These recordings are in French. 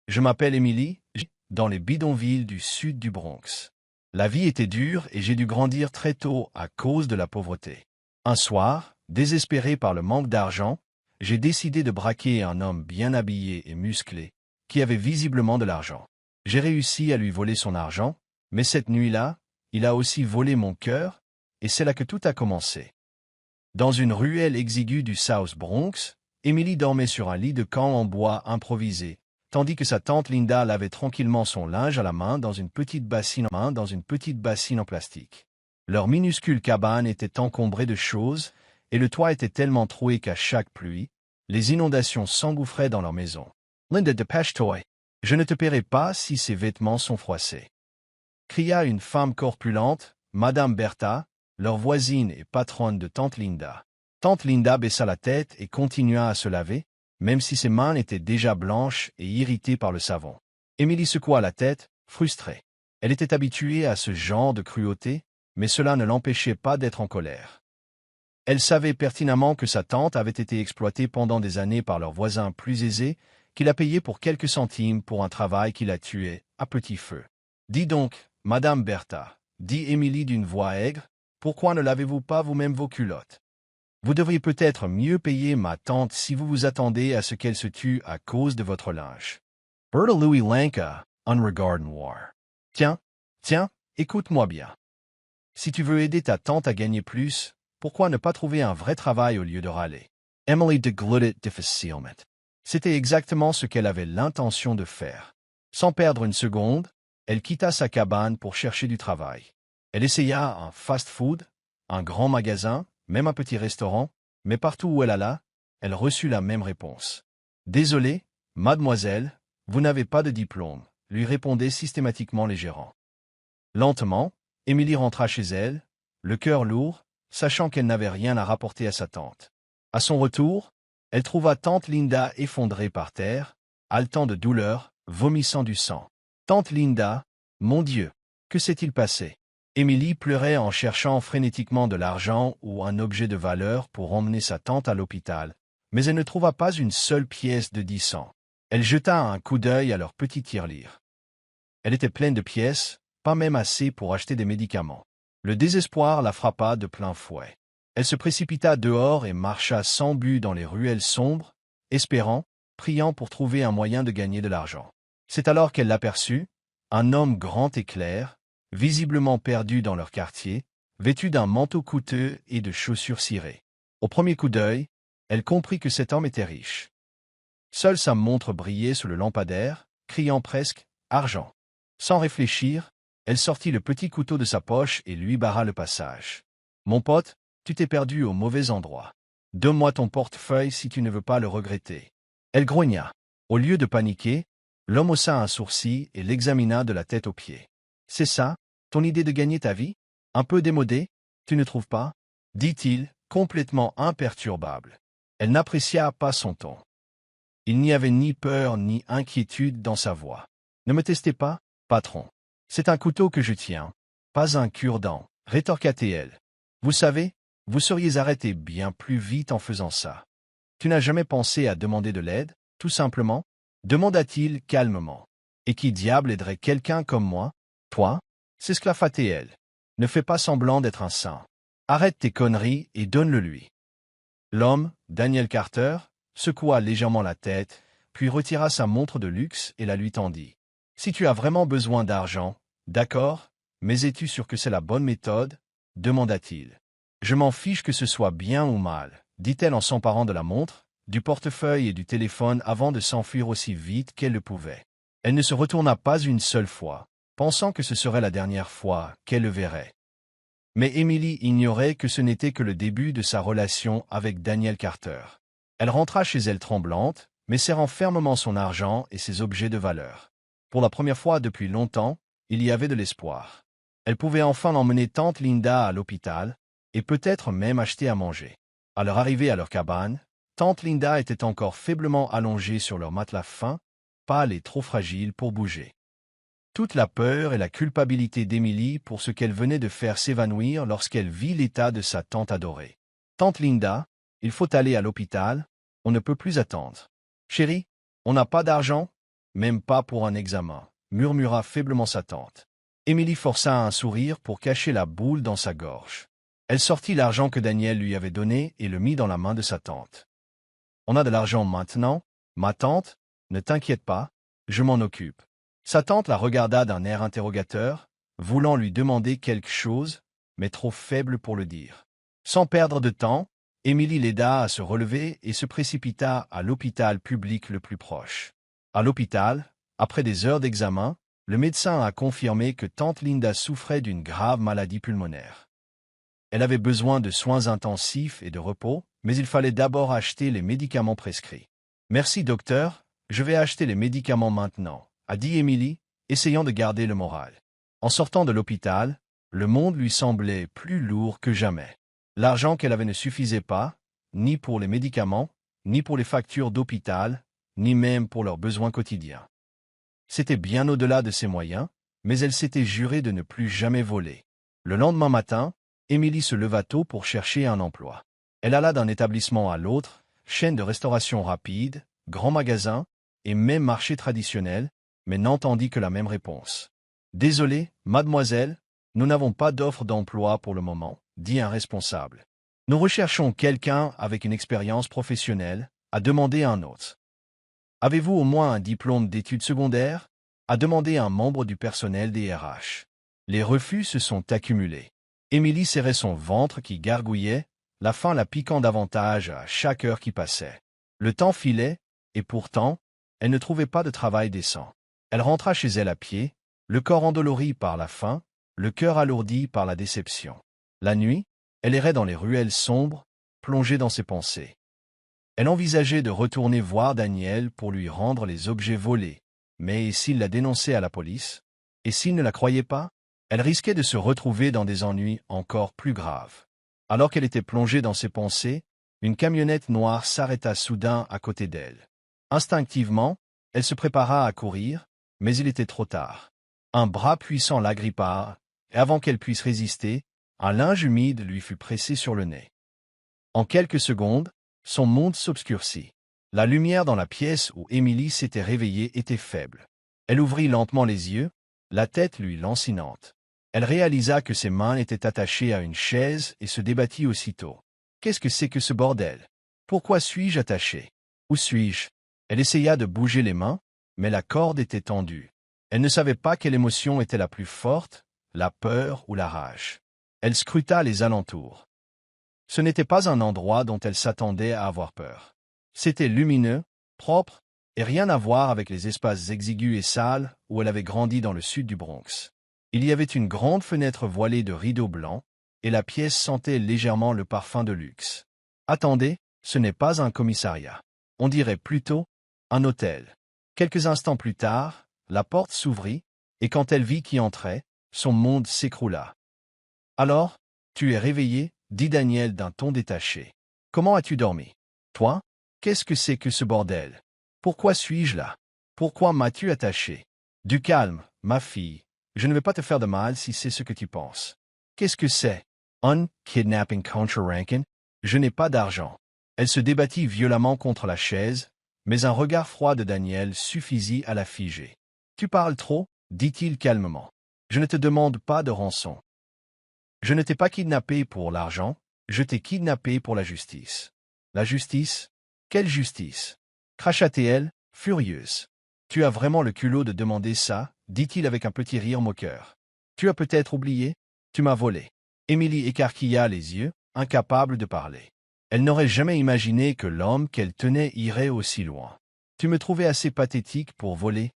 Je m'appelle Emily, dans les bidonvilles du sud du Bronx. La vie était dure et j'ai dû grandir très tôt à cause de la pauvreté. Un soir, désespéré par le manque d'argent, j'ai décidé de braquer un homme bien habillé et musclé, qui avait visiblement de l'argent. J'ai réussi à lui voler son argent, mais cette nuit-là, il a aussi volé mon cœur, et c'est là que tout a commencé. Dans une ruelle exiguë du South Bronx, Emily dormait sur un lit de camp en bois improvisé, tandis que sa tante Linda lavait tranquillement son linge à la main dans une petite bassine en plastique. Leur minuscule cabane était encombrée de choses, et le toit était tellement troué qu'à chaque pluie, les inondations s'engouffraient dans leur maison. Linda, dépêche-toi. Je ne te paierai pas si ces vêtements sont froissés. Cria une femme corpulente, Madame Bertha, leur voisine et patronne de tante Linda. Tante Linda baissa la tête et continua à se laver, même si ses mains étaient déjà blanches et irritées par le savon. Emily secoua la tête, frustrée. Elle était habituée à ce genre de cruauté, mais cela ne l'empêchait pas d'être en colère. Elle savait pertinemment que sa tante avait été exploitée pendant des années par leurs voisins plus aisés, qui la payaient pour quelques centimes pour un travail qui la tuait à petit feu. « Dis donc, Madame Bertha, dit Emily d'une voix aigre, pourquoi ne lavez-vous pas vous-même vos culottes? Vous devriez peut-être mieux payer ma tante si vous vous attendez à ce qu'elle se tue à cause de votre linge. » Bertha Louis Lanka, un regard noir. Tiens, écoute-moi bien. Si tu veux aider ta tante à gagner plus, pourquoi ne pas trouver un vrai travail au lieu de râler? Emily déglutait difficilement. C'était exactement ce qu'elle avait l'intention de faire. Sans perdre une seconde, elle quitta sa cabane pour chercher du travail. Elle essaya un fast-food, un grand magasin, même un petit restaurant, mais partout où elle alla, elle reçut la même réponse. « Désolé, mademoiselle, vous n'avez pas de diplôme », lui répondaient systématiquement les gérants. Lentement, Emily rentra chez elle, le cœur lourd, sachant qu'elle n'avait rien à rapporter à sa tante. À son retour, elle trouva tante Linda effondrée par terre, haletant de douleur, vomissant du sang. Tante Linda, mon Dieu, que s'est-il passé? Emily pleurait en cherchant frénétiquement de l'argent ou un objet de valeur pour emmener sa tante à l'hôpital, mais elle ne trouva pas une seule pièce de 10 cents. Elle jeta un coup d'œil à leur petit tirelire. Elle était pleine de pièces, pas même assez pour acheter des médicaments. Le désespoir la frappa de plein fouet. Elle se précipita dehors et marcha sans but dans les ruelles sombres, espérant, priant pour trouver un moyen de gagner de l'argent. C'est alors qu'elle l'aperçut, un homme grand et clair, visiblement perdu dans leur quartier, vêtu d'un manteau coûteux et de chaussures cirées. Au premier coup d'œil, elle comprit que cet homme était riche. Seule sa montre brillait sous le lampadaire, criant presque « Argent ». Sans réfléchir, elle sortit le petit couteau de sa poche et lui barra le passage. « Mon pote, tu t'es perdu au mauvais endroit. Donne-moi ton portefeuille si tu ne veux pas le regretter. » Elle grogna. Au lieu de paniquer, l'homme haussa un sourcil et l'examina de la tête aux pieds. « C'est ça, ton idée de gagner ta vie? Un peu démodée, tu ne trouves pas ?» dit-il, complètement imperturbable. Elle n'apprécia pas son ton. Il n'y avait ni peur ni inquiétude dans sa voix. « Ne me testez pas, patron. C'est un couteau que je tiens, pas un cure-dent, rétorqua-t-elle. Vous savez, vous seriez arrêté bien plus vite en faisant ça. Tu n'as jamais pensé à demander de l'aide, tout simplement? Demanda-t-il calmement. Et qui diable aiderait quelqu'un comme moi? Toi? S'esclaffa-t-elle. Ne fais pas semblant d'être un saint. Arrête tes conneries et donne-le lui. L'homme, Daniel Carter, secoua légèrement la tête, puis retira sa montre de luxe et la lui tendit. Si tu as vraiment besoin d'argent, d'accord, mais es-tu sûr que c'est la bonne méthode? Demanda-t-il. Je m'en fiche que ce soit bien ou mal, dit-elle en s'emparant de la montre, du portefeuille et du téléphone avant de s'enfuir aussi vite qu'elle le pouvait. Elle ne se retourna pas une seule fois, pensant que ce serait la dernière fois qu'elle le verrait. Mais Emily ignorait que ce n'était que le début de sa relation avec Daniel Carter. Elle rentra chez elle tremblante, mais serrant fermement son argent et ses objets de valeur. Pour la première fois depuis longtemps, il y avait de l'espoir. Elle pouvait enfin emmener tante Linda à l'hôpital, et peut-être même acheter à manger. À leur arrivée à leur cabane, tante Linda était encore faiblement allongée sur leur matelas fin, pâle et trop fragile pour bouger. Toute la peur et la culpabilité d'Emily pour ce qu'elle venait de faire s'évanouir lorsqu'elle vit l'état de sa tante adorée. « Tante Linda, il faut aller à l'hôpital, on ne peut plus attendre. Chérie, on n'a pas d'argent, Même pas pour un examen, murmura faiblement sa tante. Émilie força un sourire pour cacher la boule dans sa gorge. Elle sortit l'argent que Daniel lui avait donné et le mit dans la main de sa tante. On a de l'argent maintenant, ma tante, ne t'inquiète pas, je m'en occupe. Sa tante la regarda d'un air interrogateur, voulant lui demander quelque chose, mais trop faible pour le dire. Sans perdre de temps, Émilie l'aida à se relever et se précipita à l'hôpital public le plus proche. À l'hôpital, après des heures d'examen, le médecin a confirmé que tante Linda souffrait d'une grave maladie pulmonaire. Elle avait besoin de soins intensifs et de repos, mais il fallait d'abord acheter les médicaments prescrits. « Merci docteur, je vais acheter les médicaments maintenant », a dit Émilie, essayant de garder le moral. En sortant de l'hôpital, le monde lui semblait plus lourd que jamais. L'argent qu'elle avait ne suffisait pas, ni pour les médicaments, ni pour les factures d'hôpital, ni même pour leurs besoins quotidiens. C'était bien au-delà de ses moyens, mais elle s'était juré de ne plus jamais voler. Le lendemain matin, Émilie se leva tôt pour chercher un emploi. Elle alla d'un établissement à l'autre, chaîne de restauration rapide, grand magasin et même marché traditionnel, mais n'entendit que la même réponse. « Désolé, mademoiselle, nous n'avons pas d'offre d'emploi pour le moment, » dit un responsable. « Nous recherchons quelqu'un avec une expérience professionnelle, » a demandé un autre. « Avez-vous au moins un diplôme d'études secondaires ?» a demandé un membre du personnel des RH. Les refus se sont accumulés. Émilie serrait son ventre qui gargouillait, la faim la piquant davantage à chaque heure qui passait. Le temps filait, et pourtant, elle ne trouvait pas de travail décent. Elle rentra chez elle à pied, le corps endolori par la faim, le cœur alourdi par la déception. La nuit, elle errait dans les ruelles sombres, plongée dans ses pensées. Elle envisageait de retourner voir Daniel pour lui rendre les objets volés. Mais s'il la dénonçait à la police? Et s'il ne la croyait pas? Elle risquait de se retrouver dans des ennuis encore plus graves. Alors qu'elle était plongée dans ses pensées, une camionnette noire s'arrêta soudain à côté d'elle. Instinctivement, elle se prépara à courir, mais il était trop tard. Un bras puissant l'agrippa, et avant qu'elle puisse résister, un linge humide lui fut pressé sur le nez. En quelques secondes, son monde s'obscurcit. La lumière dans la pièce où Émilie s'était réveillée était faible. Elle ouvrit lentement les yeux, la tête lui lancinante. Elle réalisa que ses mains étaient attachées à une chaise et se débattit aussitôt. « Qu'est-ce que c'est que ce bordel? Pourquoi suis-je attachée? Où suis-je » Elle essaya de bouger les mains, mais la corde était tendue. Elle ne savait pas quelle émotion était la plus forte, la peur ou la rage. Elle scruta les alentours. Ce n'était pas un endroit dont elle s'attendait à avoir peur. C'était lumineux, propre, et rien à voir avec les espaces exigus et sales où elle avait grandi dans le sud du Bronx. Il y avait une grande fenêtre voilée de rideaux blancs, et la pièce sentait légèrement le parfum de luxe. Attendez, ce n'est pas un commissariat. On dirait plutôt un hôtel. Quelques instants plus tard, la porte s'ouvrit, et quand elle vit qui entrait, son monde s'écroula. « Alors, tu es réveillé ?» dit Daniel d'un ton détaché. « Comment as-tu dormi? Toi? Qu'est-ce que c'est que ce bordel? Pourquoi suis-je là? Pourquoi m'as-tu attaché? Du calme, ma fille. Je ne vais pas te faire de mal si c'est ce que tu penses. Qu'est-ce que c'est? Un kidnapping contre Rankin? Je n'ai pas d'argent. » Elle se débattit violemment contre la chaise, mais un regard froid de Daniel suffisit à la figer. « Tu parles trop, » dit-il calmement. « Je ne te demande pas de rançon. Je ne t'ai pas kidnappé pour l'argent, je t'ai kidnappé pour la justice. » « La justice? Quelle justice? » cracha-t-elle, furieuse. « Tu as vraiment le culot de demander ça, » dit-il avec un petit rire moqueur. « Tu as peut-être oublié? Tu m'as volé. » Émilie écarquilla les yeux, incapable de parler. Elle n'aurait jamais imaginé que l'homme qu'elle tenait irait aussi loin. « Tu me trouvais assez pathétique pour voler,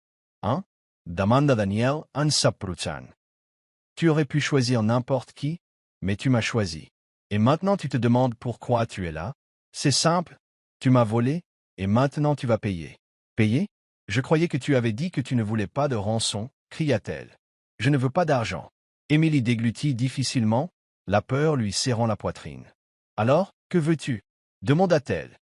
hein? » demanda Daniel en s'approchant. « Tu aurais pu choisir n'importe qui, mais tu m'as choisi. Et maintenant tu te demandes pourquoi tu es là? C'est simple, tu m'as volé, et maintenant tu vas payer. »« Payer? Je croyais que tu avais dit que tu ne voulais pas de rançon, » cria-t-elle. « Je ne veux pas d'argent. » Émilie déglutit difficilement, la peur lui serrant la poitrine. « Alors, que veux-tu? » demanda-t-elle.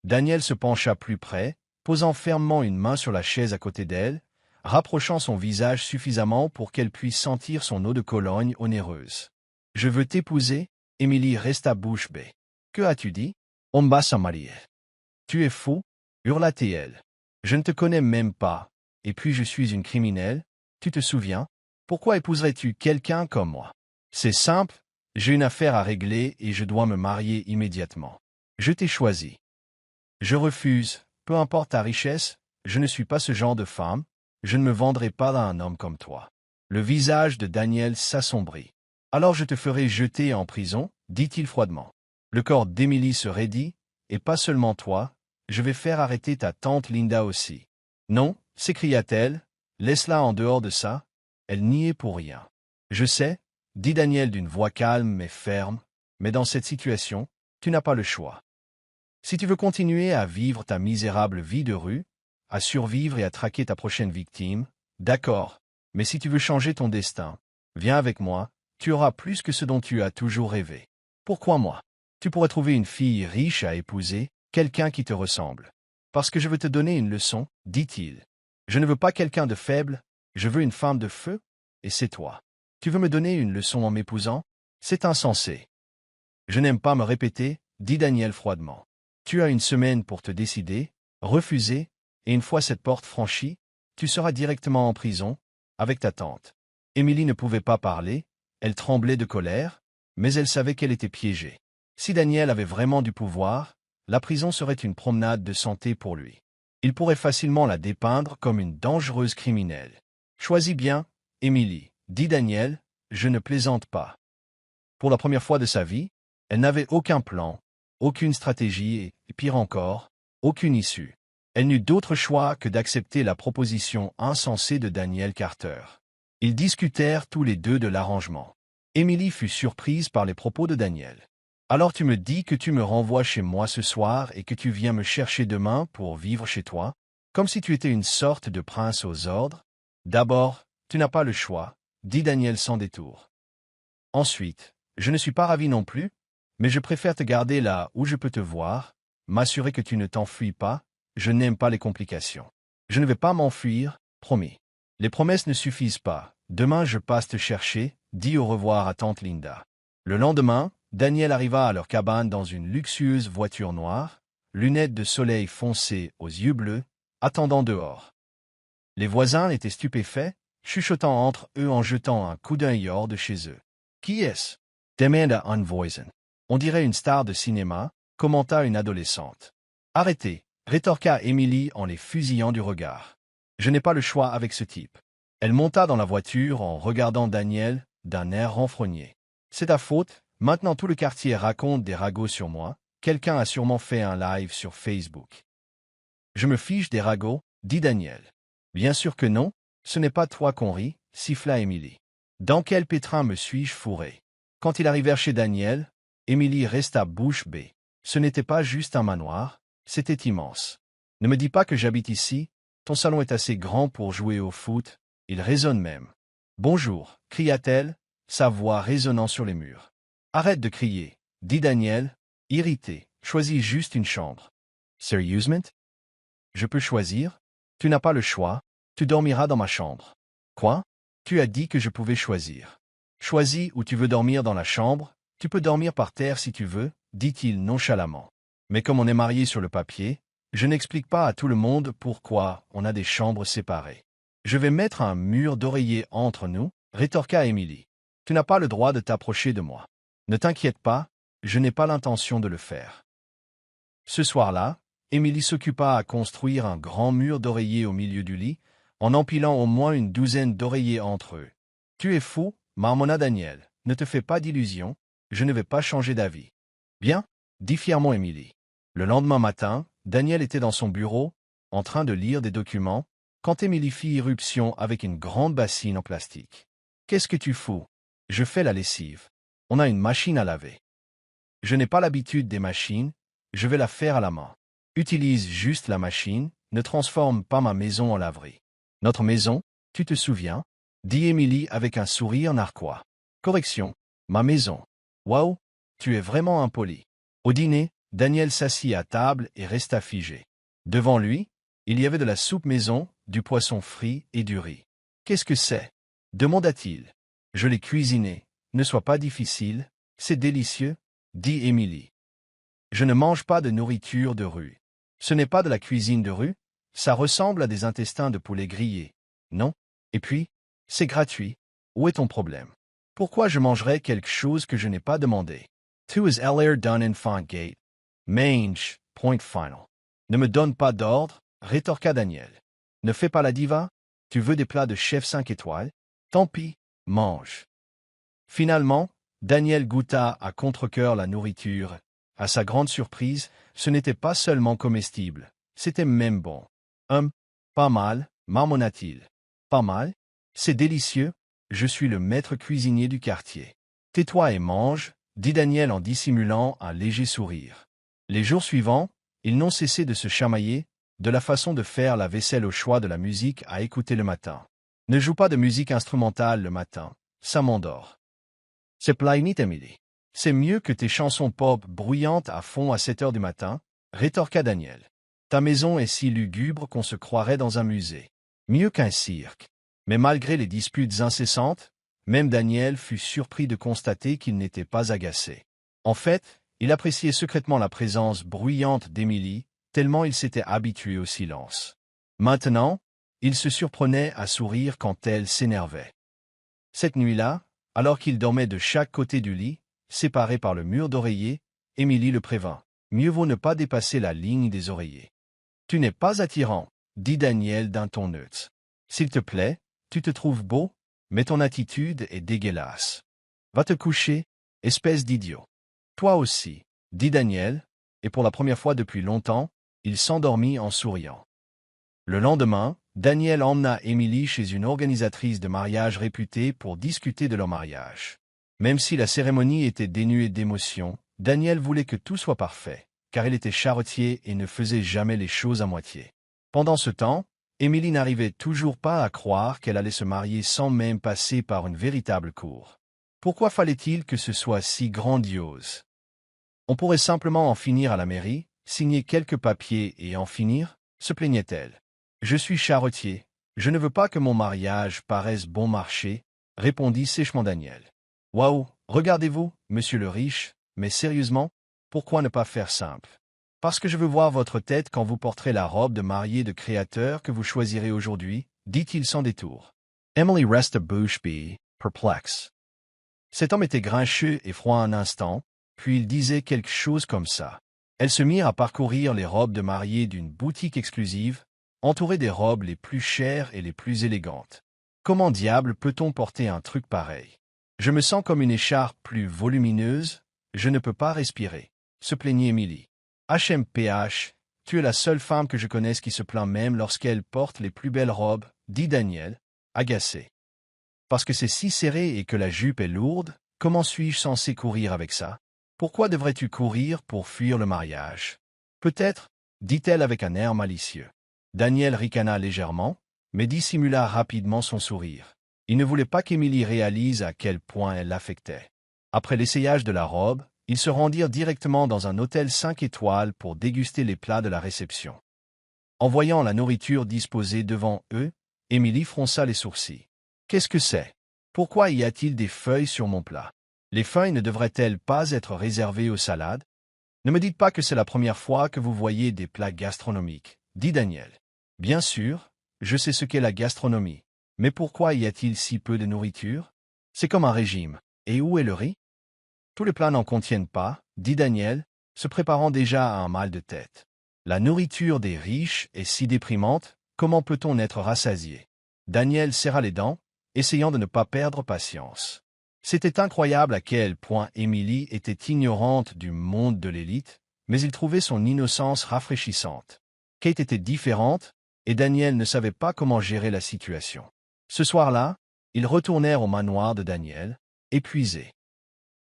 Daniel se pencha plus près, posant fermement une main sur la chaise à côté d'elle, rapprochant son visage suffisamment pour qu'elle puisse sentir son eau de Cologne onéreuse. « Je veux t'épouser. » Émilie resta bouche bée. « Que as-tu dit? On va s'en marier. »« Tu es fou, hurla-t-elle. Je ne te connais même pas, et puis je suis une criminelle, tu te souviens? Pourquoi épouserais-tu quelqu'un comme moi? C'est simple, j'ai une affaire à régler et je dois me marier immédiatement. Je t'ai choisi. Je refuse, peu importe ta richesse, je ne suis pas ce genre de femme, je ne me vendrai pas à un homme comme toi. Le visage de Daniel s'assombrit. Alors je te ferai jeter en prison, dit-il froidement. Le corps d'Émilie se raidit, et pas seulement toi, je vais faire arrêter ta tante Linda aussi. Non, s'écria-t-elle, laisse-la en dehors de ça, elle n'y est pour rien. Je sais, dit Daniel d'une voix calme mais ferme, mais dans cette situation, tu n'as pas le choix. Si tu veux continuer à vivre ta misérable vie de rue, à survivre et à traquer ta prochaine victime, d'accord, mais si tu veux changer ton destin, viens avec moi, tu auras plus que ce dont tu as toujours rêvé. Pourquoi moi? Tu pourrais trouver une fille riche à épouser, quelqu'un qui te ressemble. Parce que je veux te donner une leçon, dit-il. Je ne veux pas quelqu'un de faible, je veux une femme de feu, et c'est toi. Tu veux me donner une leçon en m'épousant? C'est insensé. Je n'aime pas me répéter, dit Daniel froidement. Tu as une semaine pour te décider, refuser, et une fois cette porte franchie, tu seras directement en prison, avec ta tante. Émilie ne pouvait pas parler, elle tremblait de colère, mais elle savait qu'elle était piégée. Si Daniel avait vraiment du pouvoir, la prison serait une promenade de santé pour lui. Il pourrait facilement la dépeindre comme une dangereuse criminelle. Choisis bien, Émilie, dit Daniel, je ne plaisante pas. Pour la première fois de sa vie, elle n'avait aucun plan, aucune stratégie et, pire encore, aucune issue. Elle n'eut d'autre choix que d'accepter la proposition insensée de Daniel Carter. Ils discutèrent tous les deux de l'arrangement. Émilie fut surprise par les propos de Daniel. Alors tu me dis que tu me renvoies chez moi ce soir et que tu viens me chercher demain pour vivre chez toi, comme si tu étais une sorte de prince aux ordres? D'abord, tu n'as pas le choix, dit Daniel sans détour. Ensuite, je ne suis pas ravi non plus, mais je préfère te garder là où je peux te voir, m'assurer que tu ne t'enfuis pas, je n'aime pas les complications. Je ne vais pas m'enfuir, promis. Les promesses ne suffisent pas, demain je passe te chercher, dis au revoir à tante Linda. Le lendemain, Daniel arriva à leur cabane dans une luxueuse voiture noire, lunettes de soleil foncées aux yeux bleus, attendant dehors. Les voisins étaient stupéfaits, chuchotant entre eux en jetant un coup d'œil hors de chez eux. Qui est-ce? Demanda un voisin. On dirait une star de cinéma, commenta une adolescente. Arrêtez, rétorqua Émilie en les fusillant du regard. Je n'ai pas le choix avec ce type. Elle monta dans la voiture en regardant Daniel d'un air renfrogné. C'est ta faute, maintenant tout le quartier raconte des ragots sur moi, quelqu'un a sûrement fait un live sur Facebook. Je me fiche des ragots, dit Daniel. Bien sûr que non, ce n'est pas toi qu'on rit, siffla Émilie. Dans quel pétrin me suis-je fourré? Quand ils arrivèrent chez Daniel, Émilie resta bouche bée. Ce n'était pas juste un manoir, c'était immense. Ne me dis pas que j'habite ici, ton salon est assez grand pour jouer au foot, il résonne même. Bonjour, cria-t-elle, sa voix résonnant sur les murs. Arrête de crier, dit Daniel, irrité, choisis juste une chambre. Sérieusement? Je peux choisir? Tu n'as pas le choix, tu dormiras dans ma chambre. Quoi? Tu as dit que je pouvais choisir. Choisis où tu veux dormir dans la chambre, tu peux dormir par terre si tu veux, dit-il nonchalamment. Mais comme on est mariés sur le papier, je n'explique pas à tout le monde pourquoi on a des chambres séparées. Je vais mettre un mur d'oreiller entre nous, rétorqua Émilie. Tu n'as pas le droit de t'approcher de moi. Ne t'inquiète pas, je n'ai pas l'intention de le faire. Ce soir-là, Émilie s'occupa à construire un grand mur d'oreiller au milieu du lit, en empilant au moins une douzaine d'oreillers entre eux. Tu es fou, marmonna Daniel. Ne te fais pas d'illusions, je ne vais pas changer d'avis. Bien, dit fièrement Émilie. Le lendemain matin, Daniel était dans son bureau, en train de lire des documents, quand Émilie fit irruption avec une grande bassine en plastique. Qu'est-ce que tu fous? Je fais la lessive. On a une machine à laver. Je n'ai pas l'habitude des machines, je vais la faire à la main. Utilise juste la machine, ne transforme pas ma maison en laverie. Notre maison, tu te souviens? Dit Émilie avec un sourire narquois. Correction, ma maison. Waouh, tu es vraiment impoli. Au dîner, Daniel s'assit à table et resta figé. Devant lui, il y avait de la soupe maison, du poisson frit et du riz. Qu'est-ce que c'est? Demanda-t-il. Je l'ai cuisiné, ne sois pas difficile, c'est délicieux, dit Émilie. Je ne mange pas de nourriture de rue. Ce n'est pas de la cuisine de rue, ça ressemble à des intestins de poulet grillés. Non? Et puis, c'est gratuit. Où est ton problème? Pourquoi je mangerais quelque chose que je n'ai pas demandé? Tu es l'air d'un enfant gate. Mange, point final. Ne me donne pas d'ordre, rétorqua Daniel. Ne fais pas la diva? Tu veux des plats de chef 5 étoiles? Tant pis, mange. Finalement, Daniel goûta à contre-cœur la nourriture. À sa grande surprise, ce n'était pas seulement comestible, c'était même bon. Pas mal, marmonna-t-il. Pas mal? C'est délicieux, je suis le maître cuisinier du quartier. Tais-toi et mange, dit Daniel en dissimulant un léger sourire. Les jours suivants, ils n'ont cessé de se chamailler, de la façon de faire la vaisselle au choix de la musique à écouter le matin. Ne joue pas de musique instrumentale le matin, ça m'endort. C'est plainit Emily. C'est mieux que tes chansons pop bruyantes à fond à 7 heures du matin, rétorqua Daniel. Ta maison est si lugubre qu'on se croirait dans un musée. Mieux qu'un cirque. Mais malgré les disputes incessantes, même Daniel fut surpris de constater qu'il n'était pas agacé. En fait, il appréciait secrètement la présence bruyante d'Emily, tellement il s'était habitué au silence. Maintenant, il se surprenait à sourire quand elle s'énervait. Cette nuit-là, alors qu'il dormait de chaque côté du lit, séparés par le mur d'oreiller, Émilie le prévint. Mieux vaut ne pas dépasser la ligne des oreillers. Tu n'es pas attirant, dit Daniel d'un ton neutre. S'il te plaît, tu te trouves beau, mais ton attitude est dégueulasse. Va te coucher, espèce d'idiot. Toi aussi, dit Daniel, et pour la première fois depuis longtemps, il s'endormit en souriant. Le lendemain, Daniel emmena Émilie chez une organisatrice de mariage réputée pour discuter de leur mariage. Même si la cérémonie était dénuée d'émotion, Daniel voulait que tout soit parfait, car il était charretier et ne faisait jamais les choses à moitié. Pendant ce temps, Émilie n'arrivait toujours pas à croire qu'elle allait se marier sans même passer par une véritable cour. Pourquoi fallait-il que ce soit si grandiose? On pourrait simplement en finir à la mairie, signer quelques papiers et en finir, se plaignait-elle. Je suis charretier, je ne veux pas que mon mariage paraisse bon marché, répondit sèchement Daniel. Waouh, regardez-vous, monsieur le riche, mais sérieusement, pourquoi ne pas faire simple? Parce que je veux voir votre tête quand vous porterez la robe de mariée de créateur que vous choisirez aujourd'hui, dit-il sans détour. Emily resta bouche bée, perplexe. Cet homme était grincheux et froid un instant, puis il disait quelque chose comme ça. Elles se mirent à parcourir les robes de mariée d'une boutique exclusive, entourée des robes les plus chères et les plus élégantes. Comment diable peut-on porter un truc pareil? Je me sens comme une écharpe plus volumineuse, je ne peux pas respirer, se plaignait Émilie. HMPH, tu es la seule femme que je connaisse qui se plaint même lorsqu'elle porte les plus belles robes, dit Daniel, agacé. Parce que c'est si serré et que la jupe est lourde, comment suis-je censé courir avec ça? Pourquoi devrais-tu courir pour fuir le mariage? Peut-être, dit-elle avec un air malicieux. Daniel ricana légèrement, mais dissimula rapidement son sourire. Il ne voulait pas qu'Émilie réalise à quel point elle l'affectait. Après l'essayage de la robe, ils se rendirent directement dans un hôtel 5 étoiles pour déguster les plats de la réception. En voyant la nourriture disposée devant eux, Émilie fronça les sourcils. Qu'est-ce que c'est? Pourquoi y a-t-il des feuilles sur mon plat? Les feuilles ne devraient-elles pas être réservées aux salades? Ne me dites pas que c'est la première fois que vous voyez des plats gastronomiques, dit Daniel. Bien sûr, je sais ce qu'est la gastronomie. Mais pourquoi y a-t-il si peu de nourriture? C'est comme un régime. Et où est le riz? Tous les plats n'en contiennent pas, dit Daniel, se préparant déjà à un mal de tête. La nourriture des riches est si déprimante, comment peut-on être rassasié? Daniel serra les dents, essayant de ne pas perdre patience. C'était incroyable à quel point Émilie était ignorante du monde de l'élite, mais il trouvait son innocence rafraîchissante. Kate était différente, et Daniel ne savait pas comment gérer la situation. Ce soir-là, ils retournèrent au manoir de Daniel, épuisés.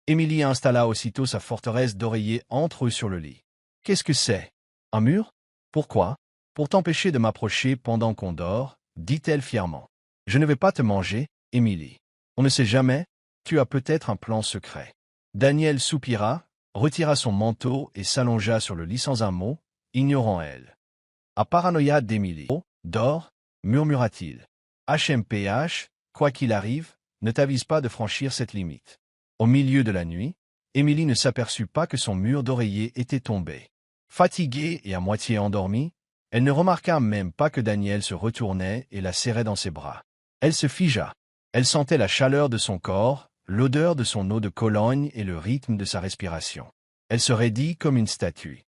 Émilie installa aussitôt sa forteresse d'oreiller entre eux sur le lit. « Qu'est-ce que c'est? Un mur? Pourquoi? Pour t'empêcher de m'approcher pendant qu'on dort, dit-elle fièrement. Je ne vais pas te manger, Émilie. On ne sait jamais, tu as peut-être un plan secret. Daniel soupira, retira son manteau et s'allongea sur le lit sans un mot, ignorant elle. À paranoïa d'Émilie. Oh, dors, murmura-t-il. HMPH, quoi qu'il arrive, ne t'avise pas de franchir cette limite. Au milieu de la nuit, Émilie ne s'aperçut pas que son mur d'oreiller était tombé. Fatiguée et à moitié endormie, Elle ne remarqua même pas que Daniel se retournait et la serrait dans ses bras. Elle se figea. Elle sentait la chaleur de son corps, l'odeur de son eau de Cologne et le rythme de sa respiration. Elle se raidit comme une statue.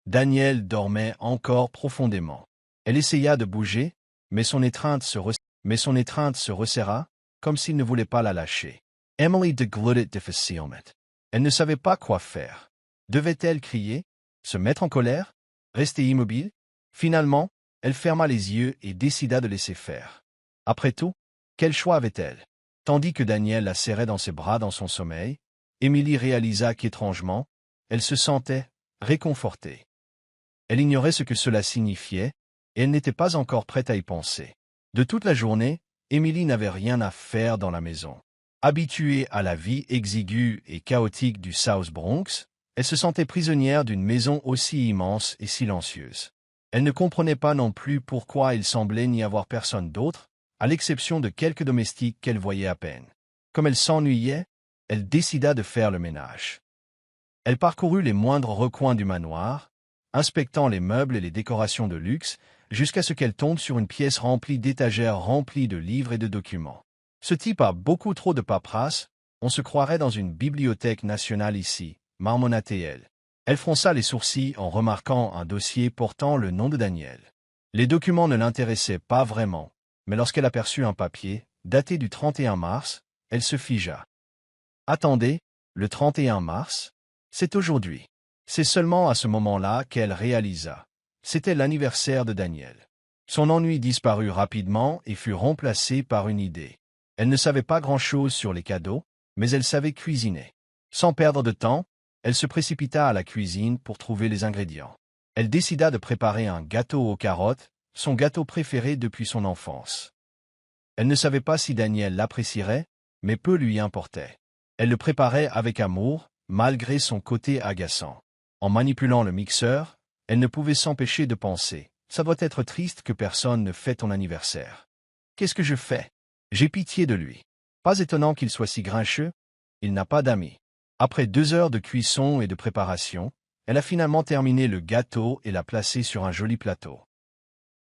Daniel dormait encore profondément. Elle essaya de bouger, mais son étreinte se resserra, comme s'il ne voulait pas la lâcher. Emily déglutait difficilement. Elle ne savait pas quoi faire. Devait-elle crier, se mettre en colère, rester immobile? Finalement, elle ferma les yeux et décida de laisser faire. Après tout, quel choix avait-elle? Tandis que Daniel la serrait dans ses bras dans son sommeil, Émilie réalisa qu'étrangement, elle se sentait réconfortée. Elle ignorait ce que cela signifiait, et elle n'était pas encore prête à y penser. De toute la journée, Émilie n'avait rien à faire dans la maison. Habituée à la vie exiguë et chaotique du South Bronx, elle se sentait prisonnière d'une maison aussi immense et silencieuse. Elle ne comprenait pas non plus pourquoi il semblait n'y avoir personne d'autre, à l'exception de quelques domestiques qu'elle voyait à peine. Comme elle s'ennuyait, elle décida de faire le ménage. Elle parcourut les moindres recoins du manoir, inspectant les meubles et les décorations de luxe, jusqu'à ce qu'elle tombe sur une pièce remplie d'étagères remplies de livres et de documents. Ce type a beaucoup trop de paperasse, on se croirait dans une bibliothèque nationale ici, marmonna-t-elle. Elle fronça les sourcils en remarquant un dossier portant le nom de Daniel. Les documents ne l'intéressaient pas vraiment, mais lorsqu'elle aperçut un papier, daté du 31 mars, elle se figea. Attendez, le 31 mars? C'est aujourd'hui. C'est seulement à ce moment-là qu'elle réalisa. C'était l'anniversaire de Daniel. Son ennui disparut rapidement et fut remplacé par une idée. Elle ne savait pas grand-chose sur les cadeaux, mais elle savait cuisiner. Sans perdre de temps, elle se précipita à la cuisine pour trouver les ingrédients. Elle décida de préparer un gâteau aux carottes, son gâteau préféré depuis son enfance. Elle ne savait pas si Daniel l'apprécierait, mais peu lui importait. Elle le préparait avec amour, malgré son côté agaçant. En manipulant le mixeur, elle ne pouvait s'empêcher de penser « Ça doit être triste que personne ne fête ton anniversaire. Qu'est-ce que je fais? J'ai pitié de lui. Pas étonnant qu'il soit si grincheux, il n'a pas d'amis. » Après 2 heures de cuisson et de préparation, elle a finalement terminé le gâteau et l'a placé sur un joli plateau.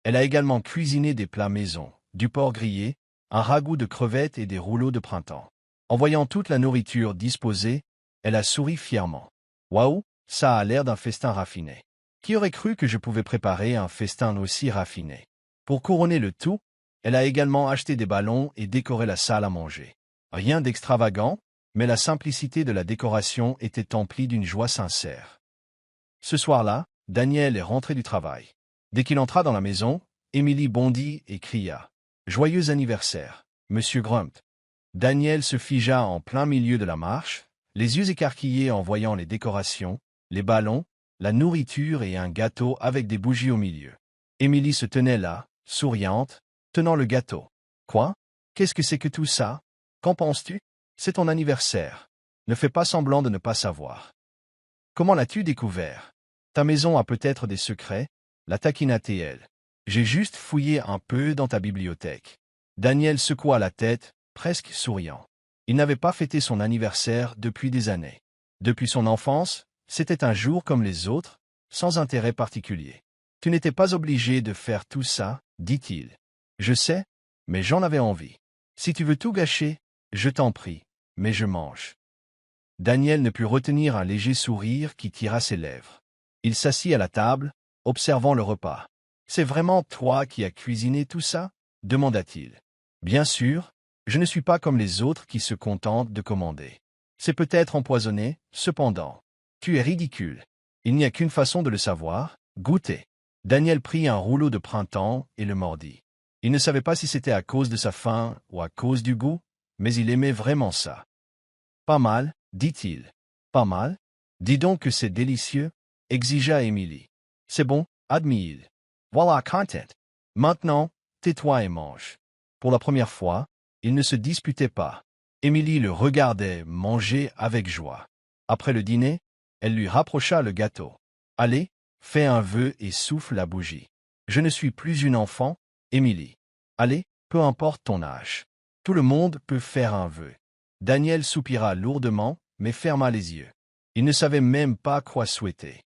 Elle a également cuisiné des plats maison, du porc grillé, un ragoût de crevettes et des rouleaux de printemps. En voyant toute la nourriture disposée, elle a souri fièrement. « Waouh, ça a l'air d'un festin raffiné. Qui aurait cru que je pouvais préparer un festin aussi raffiné? » Pour couronner le tout, elle a également acheté des ballons et décoré la salle à manger. Rien d'extravagant, mais la simplicité de la décoration était emplie d'une joie sincère. Ce soir-là, Daniel est rentré du travail. Dès qu'il entra dans la maison, Émilie bondit et cria « Joyeux anniversaire, Monsieur Grump !» Daniel se figea en plein milieu de la marche, les yeux écarquillés en voyant les décorations, les ballons, la nourriture et un gâteau avec des bougies au milieu. Émilie se tenait là, souriante, tenant le gâteau. « Quoi? Qu'est-ce que c'est que tout ça? Qu'en penses-tu? C'est ton anniversaire. Ne fais pas semblant de ne pas savoir. Comment l'as-tu découvert? Ta maison a peut-être des secrets, la taquina-t-elle. J'ai juste fouillé un peu dans ta bibliothèque. » Daniel secoua la tête, presque souriant. Il n'avait pas fêté son anniversaire depuis des années. Depuis son enfance, c'était un jour comme les autres, sans intérêt particulier. « Tu n'étais pas obligé de faire tout ça, dit-il. Je sais, mais j'en avais envie. Si tu veux tout gâcher, je t'en prie, mais je mange. » Daniel ne put retenir un léger sourire qui tira ses lèvres. Il s'assit à la table, observant le repas. « C'est vraiment toi qui as cuisiné tout ça? » demanda-t-il. « Bien sûr, je ne suis pas comme les autres qui se contentent de commander. C'est peut-être empoisonné, cependant. Tu es ridicule. Il n'y a qu'une façon de le savoir, goûter. » Daniel prit un rouleau de printemps et le mordit. Il ne savait pas si c'était à cause de sa faim ou à cause du goût, mais il aimait vraiment ça. « Pas mal, dit-il. Pas mal? Dis donc que c'est délicieux, exigea Émilie. « C'est bon, admit-il. Voilà content. Maintenant, tais-toi et mange. » Pour la première fois, il ne se disputait pas. Émilie le regardait manger avec joie. Après le dîner, elle lui rapprocha le gâteau. « Allez, fais un vœu et souffle la bougie. Je ne suis plus une enfant, Émilie. Allez, peu importe ton âge. Tout le monde peut faire un vœu. » Daniel soupira lourdement, mais ferma les yeux. Il ne savait même pas quoi souhaiter.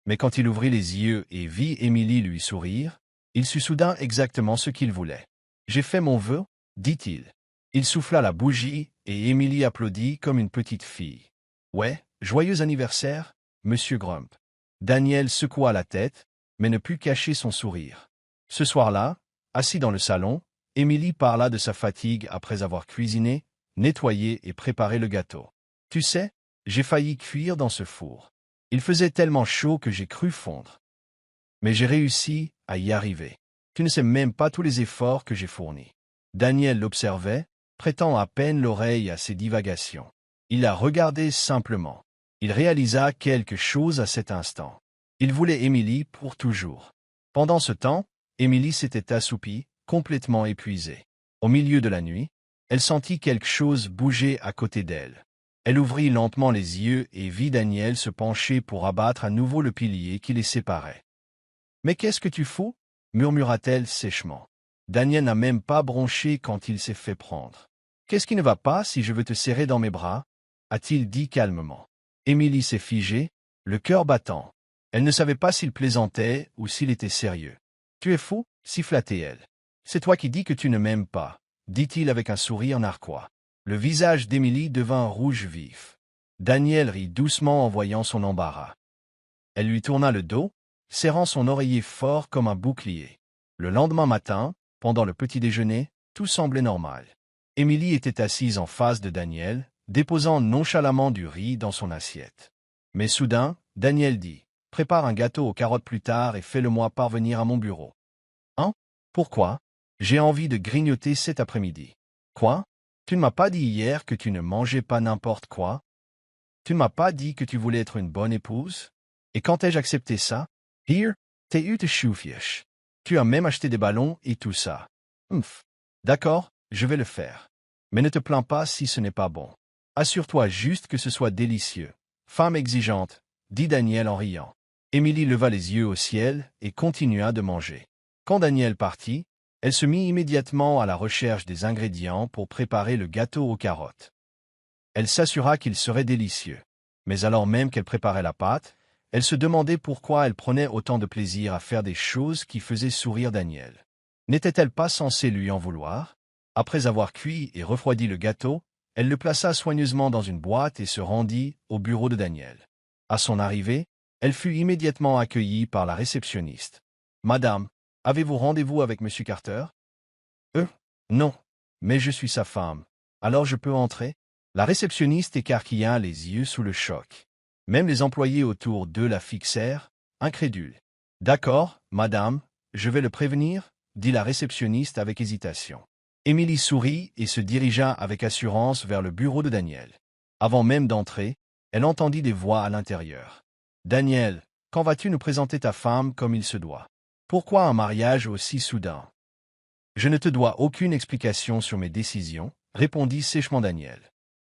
Mais quand il ouvrit les yeux et vit Émilie lui sourire, il sut soudain exactement ce qu'il voulait. « J'ai fait mon vœu, dit-il. Il souffla la bougie, et Émilie applaudit comme une petite fille. « Ouais, joyeux anniversaire, monsieur Grump. » Daniel secoua la tête, mais ne put cacher son sourire. Ce soir-là, assis dans le salon, Émilie parla de sa fatigue après avoir cuisiné, nettoyé et préparé le gâteau. « Tu sais, j'ai failli cuire dans ce four. Il faisait tellement chaud que j'ai cru fondre. Mais j'ai réussi à y arriver. Tu ne sais même pas tous les efforts que j'ai fournis. » Daniel l'observait, prêtant à peine l'oreille à ses divagations. Il la regardait simplement. Il réalisa quelque chose à cet instant. Il voulait Émilie pour toujours. Pendant ce temps, Émilie s'était assoupie, complètement épuisée. Au milieu de la nuit, elle sentit quelque chose bouger à côté d'elle. Elle ouvrit lentement les yeux et vit Daniel se pencher pour abattre à nouveau le pilier qui les séparait. « Mais qu'est-ce que tu fous » murmura-t-elle sèchement. Daniel n'a même pas bronché quand il s'est fait prendre. « Qu'est-ce qui ne va pas si je veux te serrer dans mes bras » a-t-il dit calmement. Émilie s'est figée, le cœur battant. Elle ne savait pas s'il plaisantait ou s'il était sérieux. « Tu es fou » siffla-t-elle. « C'est toi qui dis que tu ne m'aimes pas » dit-il avec un sourire narquois. Le visage d'Émilie devint rouge vif. Daniel rit doucement en voyant son embarras. Elle lui tourna le dos, serrant son oreiller fort comme un bouclier. Le lendemain matin, pendant le petit déjeuner, tout semblait normal. Émilie était assise en face de Daniel, déposant nonchalamment du riz dans son assiette. Mais soudain, Daniel dit « Prépare un gâteau aux carottes plus tard et fais-le-moi parvenir à mon bureau. »« Hein? Pourquoi? J'ai envie de grignoter cet après-midi. »« Quoi? Tu ne m'as pas dit hier que tu ne mangeais pas n'importe quoi? Tu ne m'as pas dit que tu voulais être une bonne épouse? Et quand ai-je accepté ça? Here, t'es eu te choufièche. Tu as même acheté des ballons et tout ça. D'accord, je vais le faire. Mais ne te plains pas si ce n'est pas bon. Assure-toi juste que ce soit délicieux. Femme exigeante, dit Daniel en riant. Émilie leva les yeux au ciel et continua de manger. Quand Daniel partit, elle se mit immédiatement à la recherche des ingrédients pour préparer le gâteau aux carottes. Elle s'assura qu'il serait délicieux. Mais alors même qu'elle préparait la pâte, elle se demandait pourquoi elle prenait autant de plaisir à faire des choses qui faisaient sourire Daniel. N'était-elle pas censée lui en vouloir? Après avoir cuit et refroidi le gâteau, elle le plaça soigneusement dans une boîte et se rendit au bureau de Daniel. À son arrivée, elle fut immédiatement accueillie par la réceptionniste. « Madame, avez-vous rendez-vous avec M. Carter ?»« Non, mais je suis sa femme. Alors je peux entrer ?» La réceptionniste écarquilla les yeux sous le choc. Même les employés autour d'eux la fixèrent, incrédules. « D'accord, madame, je vais le prévenir » dit la réceptionniste avec hésitation. Émilie sourit et se dirigea avec assurance vers le bureau de Daniel. Avant même d'entrer, elle entendit des voix à l'intérieur. « Daniel, quand vas-tu nous présenter ta femme comme il se doit? Pourquoi un mariage aussi soudain? »« Je ne te dois aucune explication sur mes décisions, » répondit sèchement Daniel.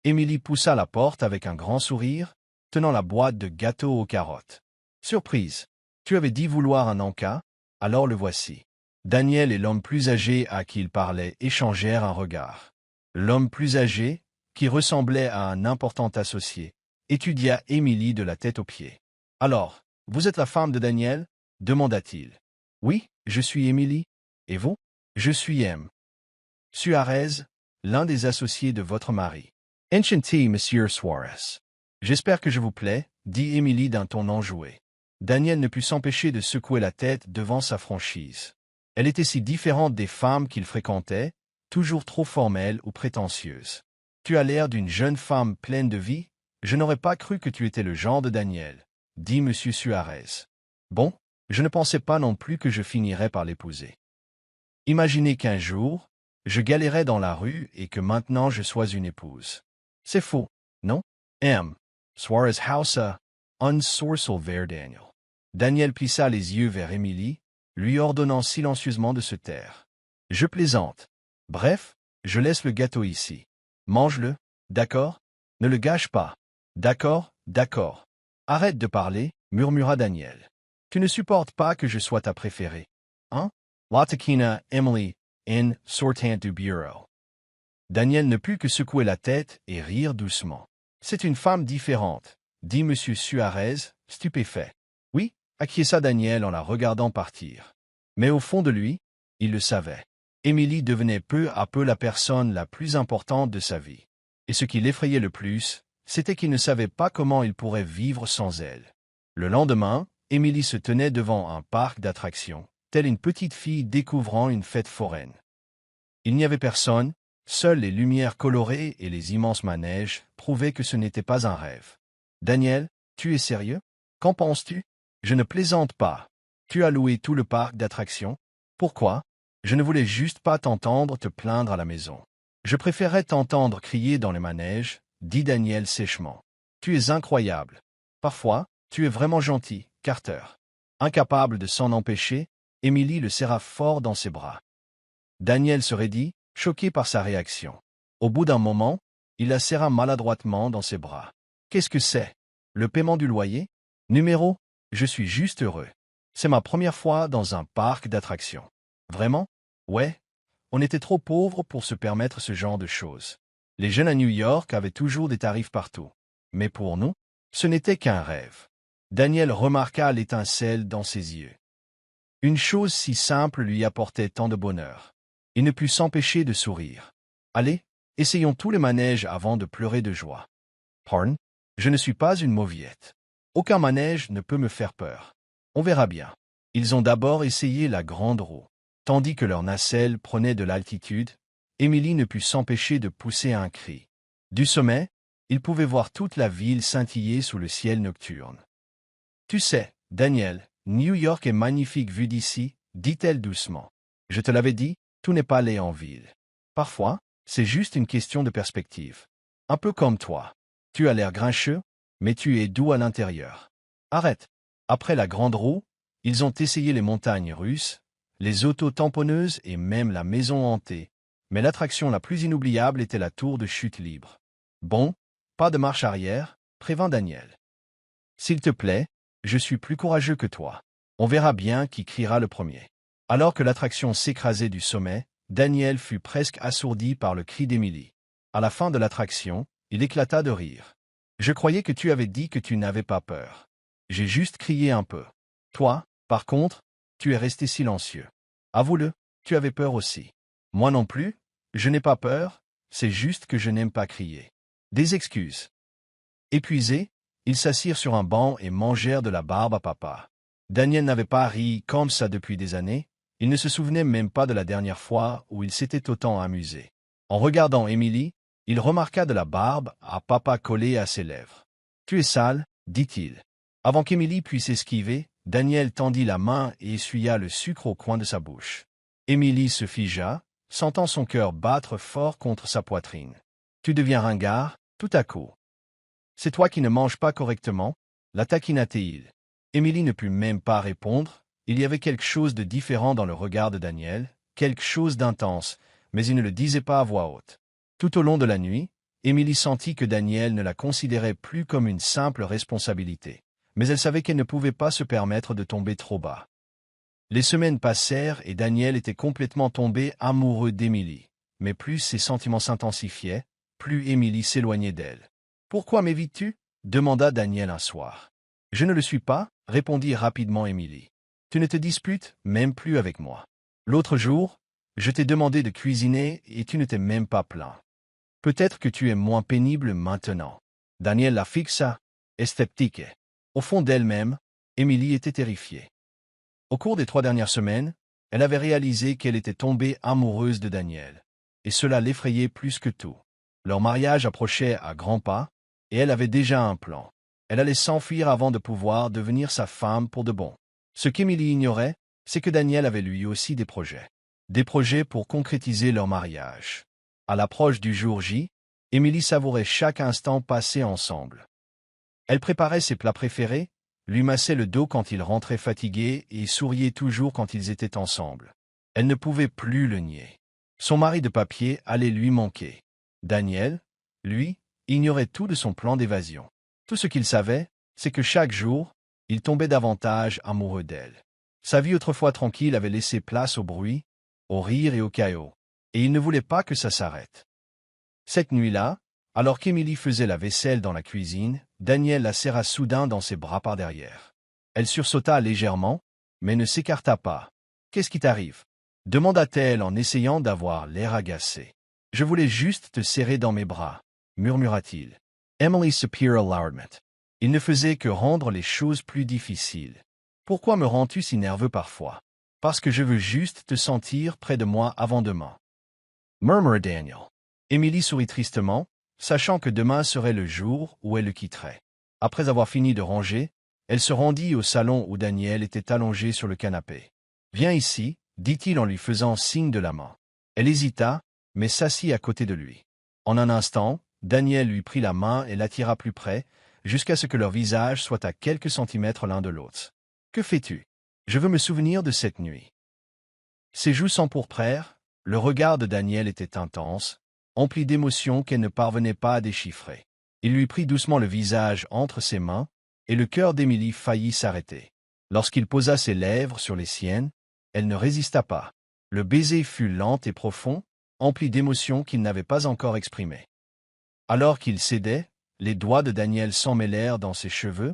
Émilie poussa la porte avec un grand sourire, tenant la boîte de gâteaux aux carottes. « Surprise! Tu avais dit vouloir un encas, alors le voici. » Daniel et l'homme plus âgé à qui il parlait échangèrent un regard. L'homme plus âgé, qui ressemblait à un important associé, étudia Émilie de la tête aux pieds. « Alors, vous êtes la femme de Daniel ?» demanda-t-il. « Oui, je suis Émilie. Et vous? »« Je suis M. Suarez, l'un des associés de votre mari. »« Enchanté, Monsieur Suarez. »« J'espère que je vous plais, » dit Émilie d'un ton enjoué. Daniel ne put s'empêcher de secouer la tête devant sa franchise. Elle était si différente des femmes qu'il fréquentait, toujours trop formelle ou prétentieuse. « Tu as l'air d'une jeune femme pleine de vie. Je n'aurais pas cru que tu étais le genre de Daniel, » dit M. Suarez. « Bon, je ne pensais pas non plus que je finirais par l'épouser. Imaginez qu'un jour, je galérais dans la rue et que maintenant je sois une épouse. C'est faux, non? M. Suarez Hausa, un sourcil vers Daniel. » Daniel plissa les yeux vers Émilie, lui ordonnant silencieusement de se taire. « Je plaisante. Bref, je laisse le gâteau ici. Mange-le, d'accord? Ne le gâche pas. D'accord, d'accord. Arrête de parler, » murmura Daniel. « Tu ne supportes pas que je sois ta préférée, hein? » Latakina, Emily, in, sortant du bureau. Daniel ne put que secouer la tête et rire doucement. « C'est une femme différente, » dit M. Suarez, stupéfait. « Oui, acquiesça Daniel en la regardant partir. Mais au fond de lui, il le savait. Émilie devenait peu à peu la personne la plus importante de sa vie. Et ce qui l'effrayait le plus, c'était qu'il ne savait pas comment il pourrait vivre sans elle. Le lendemain, Émilie se tenait devant un parc d'attractions, telle une petite fille découvrant une fête foraine. Il n'y avait personne, seules les lumières colorées et les immenses manèges prouvaient que ce n'était pas un rêve. « Daniel, tu es sérieux? Qu'en penses-tu? » « Je ne plaisante pas. Tu as loué tout le parc d'attractions? Pourquoi? Je ne voulais juste pas t'entendre te plaindre à la maison. Je préférais t'entendre crier dans les manèges, dit Daniel sèchement. Tu es incroyable. Parfois, tu es vraiment gentil, Carter. Incapable de s'en empêcher, Émilie le serra fort dans ses bras. Daniel se raidit, choqué par sa réaction. Au bout d'un moment, il la serra maladroitement dans ses bras. Qu'est-ce que c'est? Le paiement du loyer? Numéro? Je suis juste heureux. C'est ma première fois dans un parc d'attractions. Vraiment? Ouais. On était trop pauvres pour se permettre ce genre de choses. Les jeunes à New York avaient toujours des tarifs partout. Mais pour nous, ce n'était qu'un rêve. Daniel remarqua l'étincelle dans ses yeux. Une chose si simple lui apportait tant de bonheur. Il ne put s'empêcher de sourire. Allez, essayons tous les manèges avant de pleurer de joie. Horn, je ne suis pas une mauviette. Aucun manège ne peut me faire peur. On verra bien. Ils ont d'abord essayé la grande roue. Tandis que leur nacelle prenait de l'altitude, Émilie ne put s'empêcher de pousser un cri. Du sommet, ils pouvaient voir toute la ville scintiller sous le ciel nocturne. Tu sais, Daniel, New York est magnifique vue d'ici, dit-elle doucement. Je te l'avais dit, tout n'est pas laid en ville. Parfois, c'est juste une question de perspective. Un peu comme toi. Tu as l'air grincheux, mais tu es doux à l'intérieur. Arrête. Après la grande roue, ils ont essayé les montagnes russes, les autos tamponneuses et même la maison hantée. Mais l'attraction la plus inoubliable était la tour de chute libre. Bon, pas de marche arrière, prévint Daniel. S'il te plaît, je suis plus courageux que toi. On verra bien qui criera le premier. Alors que l'attraction s'écrasait du sommet, Daniel fut presque assourdi par le cri d'Émilie. À la fin de l'attraction, il éclata de rire. Je croyais que tu avais dit que tu n'avais pas peur. J'ai juste crié un peu. Toi, par contre, tu es resté silencieux. Avoue-le, tu avais peur aussi. Moi non plus, je n'ai pas peur, c'est juste que je n'aime pas crier. Des excuses. Épuisés, ils s'assirent sur un banc et mangèrent de la barbe à papa. Daniel n'avait pas ri comme ça depuis des années, il ne se souvenait même pas de la dernière fois où il s'était autant amusé. En regardant Émilie, il remarqua de la barbe à papa collée à ses lèvres. « Tu es sale, dit-il. » Avant qu'Émilie puisse esquiver, Daniel tendit la main et essuya le sucre au coin de sa bouche. Émilie se figea, sentant son cœur battre fort contre sa poitrine. « Tu deviens ringard, tout à coup. C'est toi qui ne manges pas correctement, » la taquina-t-il. Émilie ne put même pas répondre, il y avait quelque chose de différent dans le regard de Daniel, quelque chose d'intense, mais il ne le disait pas à voix haute. Tout au long de la nuit, Émilie sentit que Daniel ne la considérait plus comme une simple responsabilité, mais elle savait qu'elle ne pouvait pas se permettre de tomber trop bas. Les semaines passèrent et Daniel était complètement tombé amoureux d'Émilie, mais plus ses sentiments s'intensifiaient, plus Émilie s'éloignait d'elle. « Pourquoi m'évites-tu » demanda Daniel un soir. « Je ne le suis pas » répondit rapidement Émilie. « Tu ne te disputes même plus avec moi. L'autre jour, je t'ai demandé de cuisiner et tu ne t'es même pas plaint. Peut-être que tu es moins pénible maintenant. » Daniel la fixa, sceptique. Au fond d'elle-même, Émilie était terrifiée. Au cours des 3 dernières semaines, elle avait réalisé qu'elle était tombée amoureuse de Daniel. Et cela l'effrayait plus que tout. Leur mariage approchait à grands pas, et elle avait déjà un plan. Elle allait s'enfuir avant de pouvoir devenir sa femme pour de bon. Ce qu'Émilie ignorait, c'est que Daniel avait lui aussi des projets. Des projets pour concrétiser leur mariage. À l'approche du jour J, Émilie savourait chaque instant passé ensemble. Elle préparait ses plats préférés, lui massait le dos quand il rentrait fatigué et souriait toujours quand ils étaient ensemble. Elle ne pouvait plus le nier. Son mari de papier allait lui manquer. Daniel, lui, ignorait tout de son plan d'évasion. Tout ce qu'il savait, c'est que chaque jour, il tombait davantage amoureux d'elle. Sa vie autrefois tranquille avait laissé place au bruit, au rire et au chaos, et il ne voulait pas que ça s'arrête. Cette nuit-là, alors qu'Émilie faisait la vaisselle dans la cuisine, Daniel la serra soudain dans ses bras par derrière. Elle sursauta légèrement, mais ne s'écarta pas. « Qu'est-ce qui t'arrive » demanda-t-elle en essayant d'avoir l'air agacé. « Je voulais juste te serrer dans mes bras, » murmura-t-il. Emily soupira lourdement. Il ne faisait que rendre les choses plus difficiles. « Pourquoi me rends-tu si nerveux parfois ?»« Parce que je veux juste te sentir près de moi avant demain. » murmura Daniel. Emily sourit tristement, sachant que demain serait le jour où elle le quitterait. Après avoir fini de ranger, elle se rendit au salon où Daniel était allongé sur le canapé. « Viens ici, » dit-il en lui faisant signe de la main. Elle hésita, mais s'assit à côté de lui. En un instant, Daniel lui prit la main et l'attira plus près, jusqu'à ce que leurs visages soient à quelques centimètres l'un de l'autre. « Que fais-tu »« Je veux me souvenir de cette nuit. » Ses joues s'empourprèrent, le regard de Daniel était intense, empli d'émotions qu'elle ne parvenait pas à déchiffrer. Il lui prit doucement le visage entre ses mains, et le cœur d'Émilie faillit s'arrêter. Lorsqu'il posa ses lèvres sur les siennes, elle ne résista pas. Le baiser fut lent et profond, empli d'émotions qu'il n'avait pas encore exprimées. Alors qu'il cédait, les doigts de Daniel s'emmêlèrent dans ses cheveux,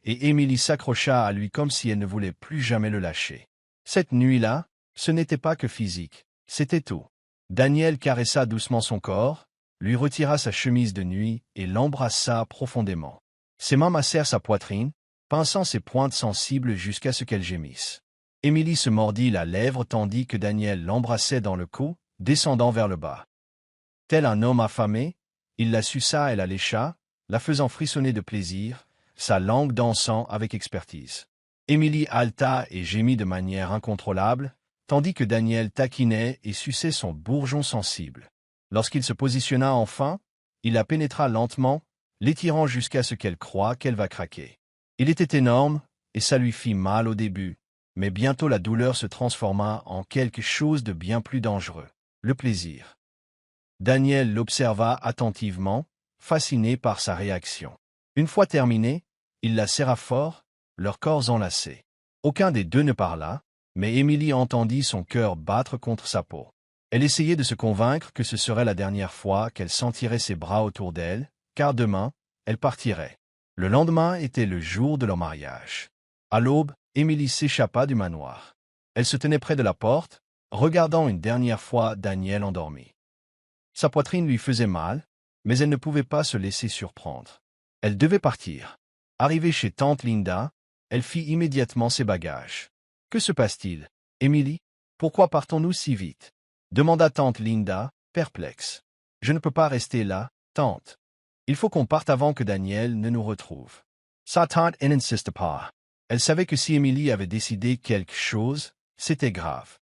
et Émilie s'accrocha à lui comme si elle ne voulait plus jamais le lâcher. Cette nuit-là, ce n'était pas que physique, c'était tout. Daniel caressa doucement son corps, lui retira sa chemise de nuit et l'embrassa profondément. Ses mains massèrent sa poitrine, pinçant ses pointes sensibles jusqu'à ce qu'elle gémisse. Émilie se mordit la lèvre tandis que Daniel l'embrassait dans le cou, descendant vers le bas. Tel un homme affamé, il la suça et la lécha, la faisant frissonner de plaisir, sa langue dansant avec expertise. Émilie haleta et gémit de manière incontrôlable, tandis que Daniel taquinait et suçait son bourgeon sensible. Lorsqu'il se positionna enfin, il la pénétra lentement, l'étirant jusqu'à ce qu'elle croie qu'elle va craquer. Il était énorme, et ça lui fit mal au début, mais bientôt la douleur se transforma en quelque chose de bien plus dangereux, le plaisir. Daniel l'observa attentivement, fasciné par sa réaction. Une fois terminé, il la serra fort, leurs corps enlacés. Aucun des deux ne parla, mais Émilie entendit son cœur battre contre sa peau. Elle essayait de se convaincre que ce serait la dernière fois qu'elle sentirait ses bras autour d'elle, car demain, elle partirait. Le lendemain était le jour de leur mariage. À l'aube, Émilie s'échappa du manoir. Elle se tenait près de la porte, regardant une dernière fois Daniel endormi. Sa poitrine lui faisait mal, mais elle ne pouvait pas se laisser surprendre. Elle devait partir. Arrivée chez tante Linda, elle fit immédiatement ses bagages. « Que se passe-t-il, Émilie? Pourquoi partons-nous si vite ?» demanda tante Linda, perplexe. « Je ne peux pas rester là, tante. Il faut qu'on parte avant que Daniel ne nous retrouve. » Sa tante n'insista pas. Elle savait que si Émilie avait décidé quelque chose, c'était grave.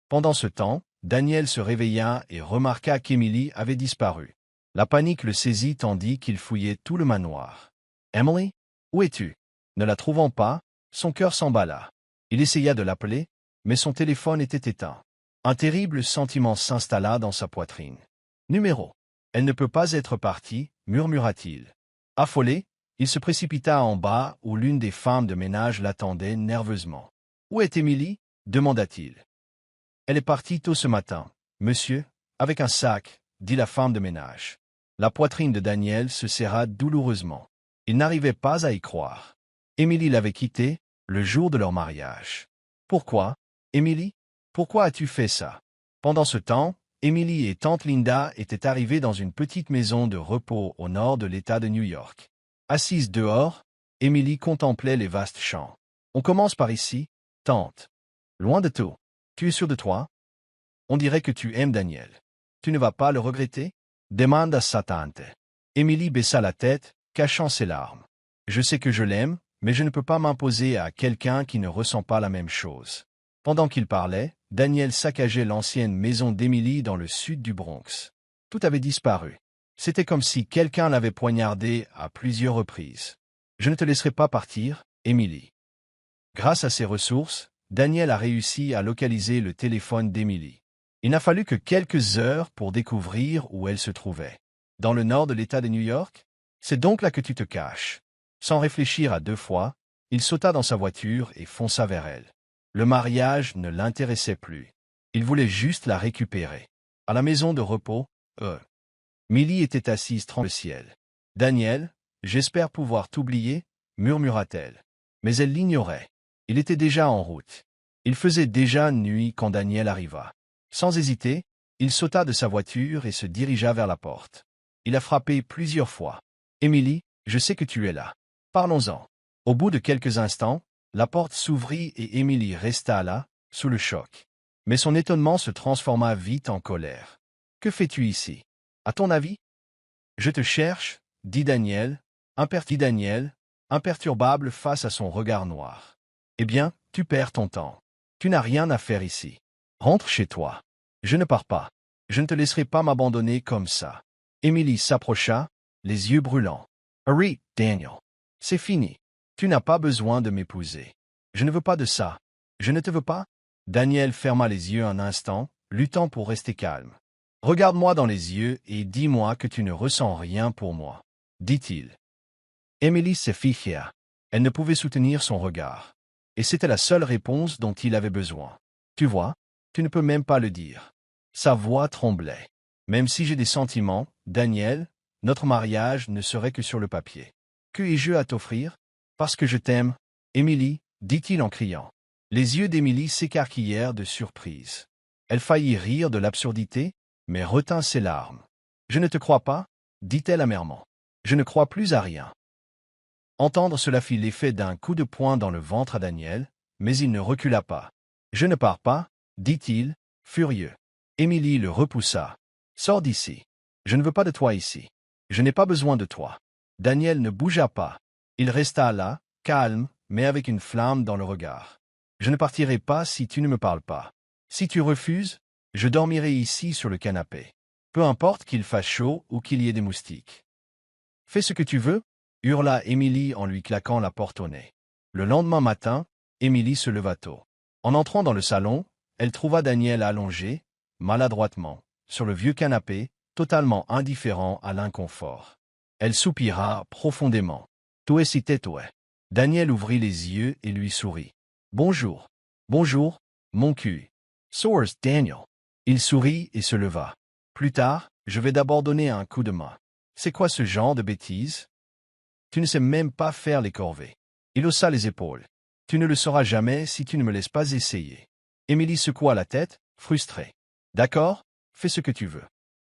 Pendant ce temps, Daniel se réveilla et remarqua qu'Émilie avait disparu. La panique le saisit tandis qu'il fouillait tout le manoir. « Emily, où es-tu » Ne la trouvant pas, son cœur s'emballa. Il essaya de l'appeler, mais son téléphone était éteint. Un terrible sentiment s'installa dans sa poitrine. « Numéro. Elle ne peut pas être partie, » murmura-t-il. Affolé, il se précipita en bas où l'une des femmes de ménage l'attendait nerveusement. « Où est Émilie » demanda-t-il. « Elle est partie tôt ce matin, monsieur, avec un sac, » dit la femme de ménage. La poitrine de Daniel se serra douloureusement. Il n'arrivait pas à y croire. Émilie l'avait quitté, le jour de leur mariage. « Pourquoi, Émilie? Pourquoi as-tu fait ça ?» Pendant ce temps, Émilie et tante Linda étaient arrivées dans une petite maison de repos au nord de l'État de New York. Assise dehors, Émilie contemplait les vastes champs. « On commence par ici, tante. Loin de tout. Tu es sûre de toi? On dirait que tu aimes Daniel. Tu ne vas pas le regretter ?» demanda sa tante. Émilie baissa la tête, cachant ses larmes. « Je sais que je l'aime, mais je ne peux pas m'imposer à quelqu'un qui ne ressent pas la même chose. » Pendant qu'il parlait, Daniel saccageait l'ancienne maison d'Émilie dans le sud du Bronx. Tout avait disparu. C'était comme si quelqu'un l'avait poignardé à plusieurs reprises. « Je ne te laisserai pas partir, Émilie. » Grâce à ses ressources, Daniel a réussi à localiser le téléphone d'Émilie. Il n'a fallu que quelques heures pour découvrir où elle se trouvait. Dans le nord de l'État de New York? C'est donc là que tu te caches. Sans réfléchir à deux fois, il sauta dans sa voiture et fonça vers elle. Le mariage ne l'intéressait plus. Il voulait juste la récupérer. À la maison de repos, Millie était assise tranquille le ciel. « Daniel, j'espère pouvoir t'oublier, » murmura-t-elle. Mais elle l'ignorait. Il était déjà en route. Il faisait déjà nuit quand Daniel arriva. Sans hésiter, il sauta de sa voiture et se dirigea vers la porte. Il a frappé plusieurs fois. « Émilie, je sais que tu es là. Parlons-en. » Au bout de quelques instants, la porte s'ouvrit et Émilie resta là, sous le choc. Mais son étonnement se transforma vite en colère. « Que fais-tu ici? À ton avis? »« Je te cherche, » dit Daniel, imperturbable face à son regard noir. « Eh bien, tu perds ton temps. Tu n'as rien à faire ici. Rentre chez toi. »« Je ne pars pas. Je ne te laisserai pas m'abandonner comme ça. » Émilie s'approcha, les yeux brûlants. « Arrête, Daniel. C'est fini. Tu n'as pas besoin de m'épouser. Je ne veux pas de ça. Je ne te veux pas. » Daniel ferma les yeux un instant, luttant pour rester calme. « Regarde-moi dans les yeux et dis-moi que tu ne ressens rien pour moi, » dit-il. Émilie se ficha. Elle ne pouvait soutenir son regard. Et c'était la seule réponse dont il avait besoin. « Tu vois, tu ne peux même pas le dire. » Sa voix tremblait. « Même si j'ai des sentiments, Daniel, notre mariage ne serait que sur le papier. Que ai-je à t'offrir? Parce que je t'aime, Émilie, dit-il en criant. Les yeux d'Émilie s'écarquillèrent de surprise. Elle faillit rire de l'absurdité, mais retint ses larmes. « Je ne te crois pas, » dit-elle amèrement. « Je ne crois plus à rien. » Entendre cela fit l'effet d'un coup de poing dans le ventre à Daniel, mais il ne recula pas. « Je ne pars pas, » dit-il, furieux. Émilie le repoussa. « Sors d'ici. Je ne veux pas de toi ici. Je n'ai pas besoin de toi. » Daniel ne bougea pas. Il resta là, calme, mais avec une flamme dans le regard. « Je ne partirai pas si tu ne me parles pas. Si tu refuses, je dormirai ici sur le canapé. Peu importe qu'il fasse chaud ou qu'il y ait des moustiques. »« Fais ce que tu veux, » hurla Émilie en lui claquant la porte au nez. Le lendemain matin, Émilie se leva tôt. En entrant dans le salon, elle trouva Daniel allongé, maladroitement, sur le vieux canapé, totalement indifférent à l'inconfort. Elle soupira profondément. « Toi c'était toi. » Daniel ouvrit les yeux et lui sourit. « Bonjour. Bonjour, mon cul. Source, Daniel. » Il sourit et se leva. « Plus tard, je vais d'abord donner un coup de main. »« C'est quoi ce genre de bêtises? Tu ne sais même pas faire les corvées. » Il haussa les épaules. « Tu ne le sauras jamais si tu ne me laisses pas essayer. » Émilie secoua la tête, frustrée. « D'accord, fais ce que tu veux. »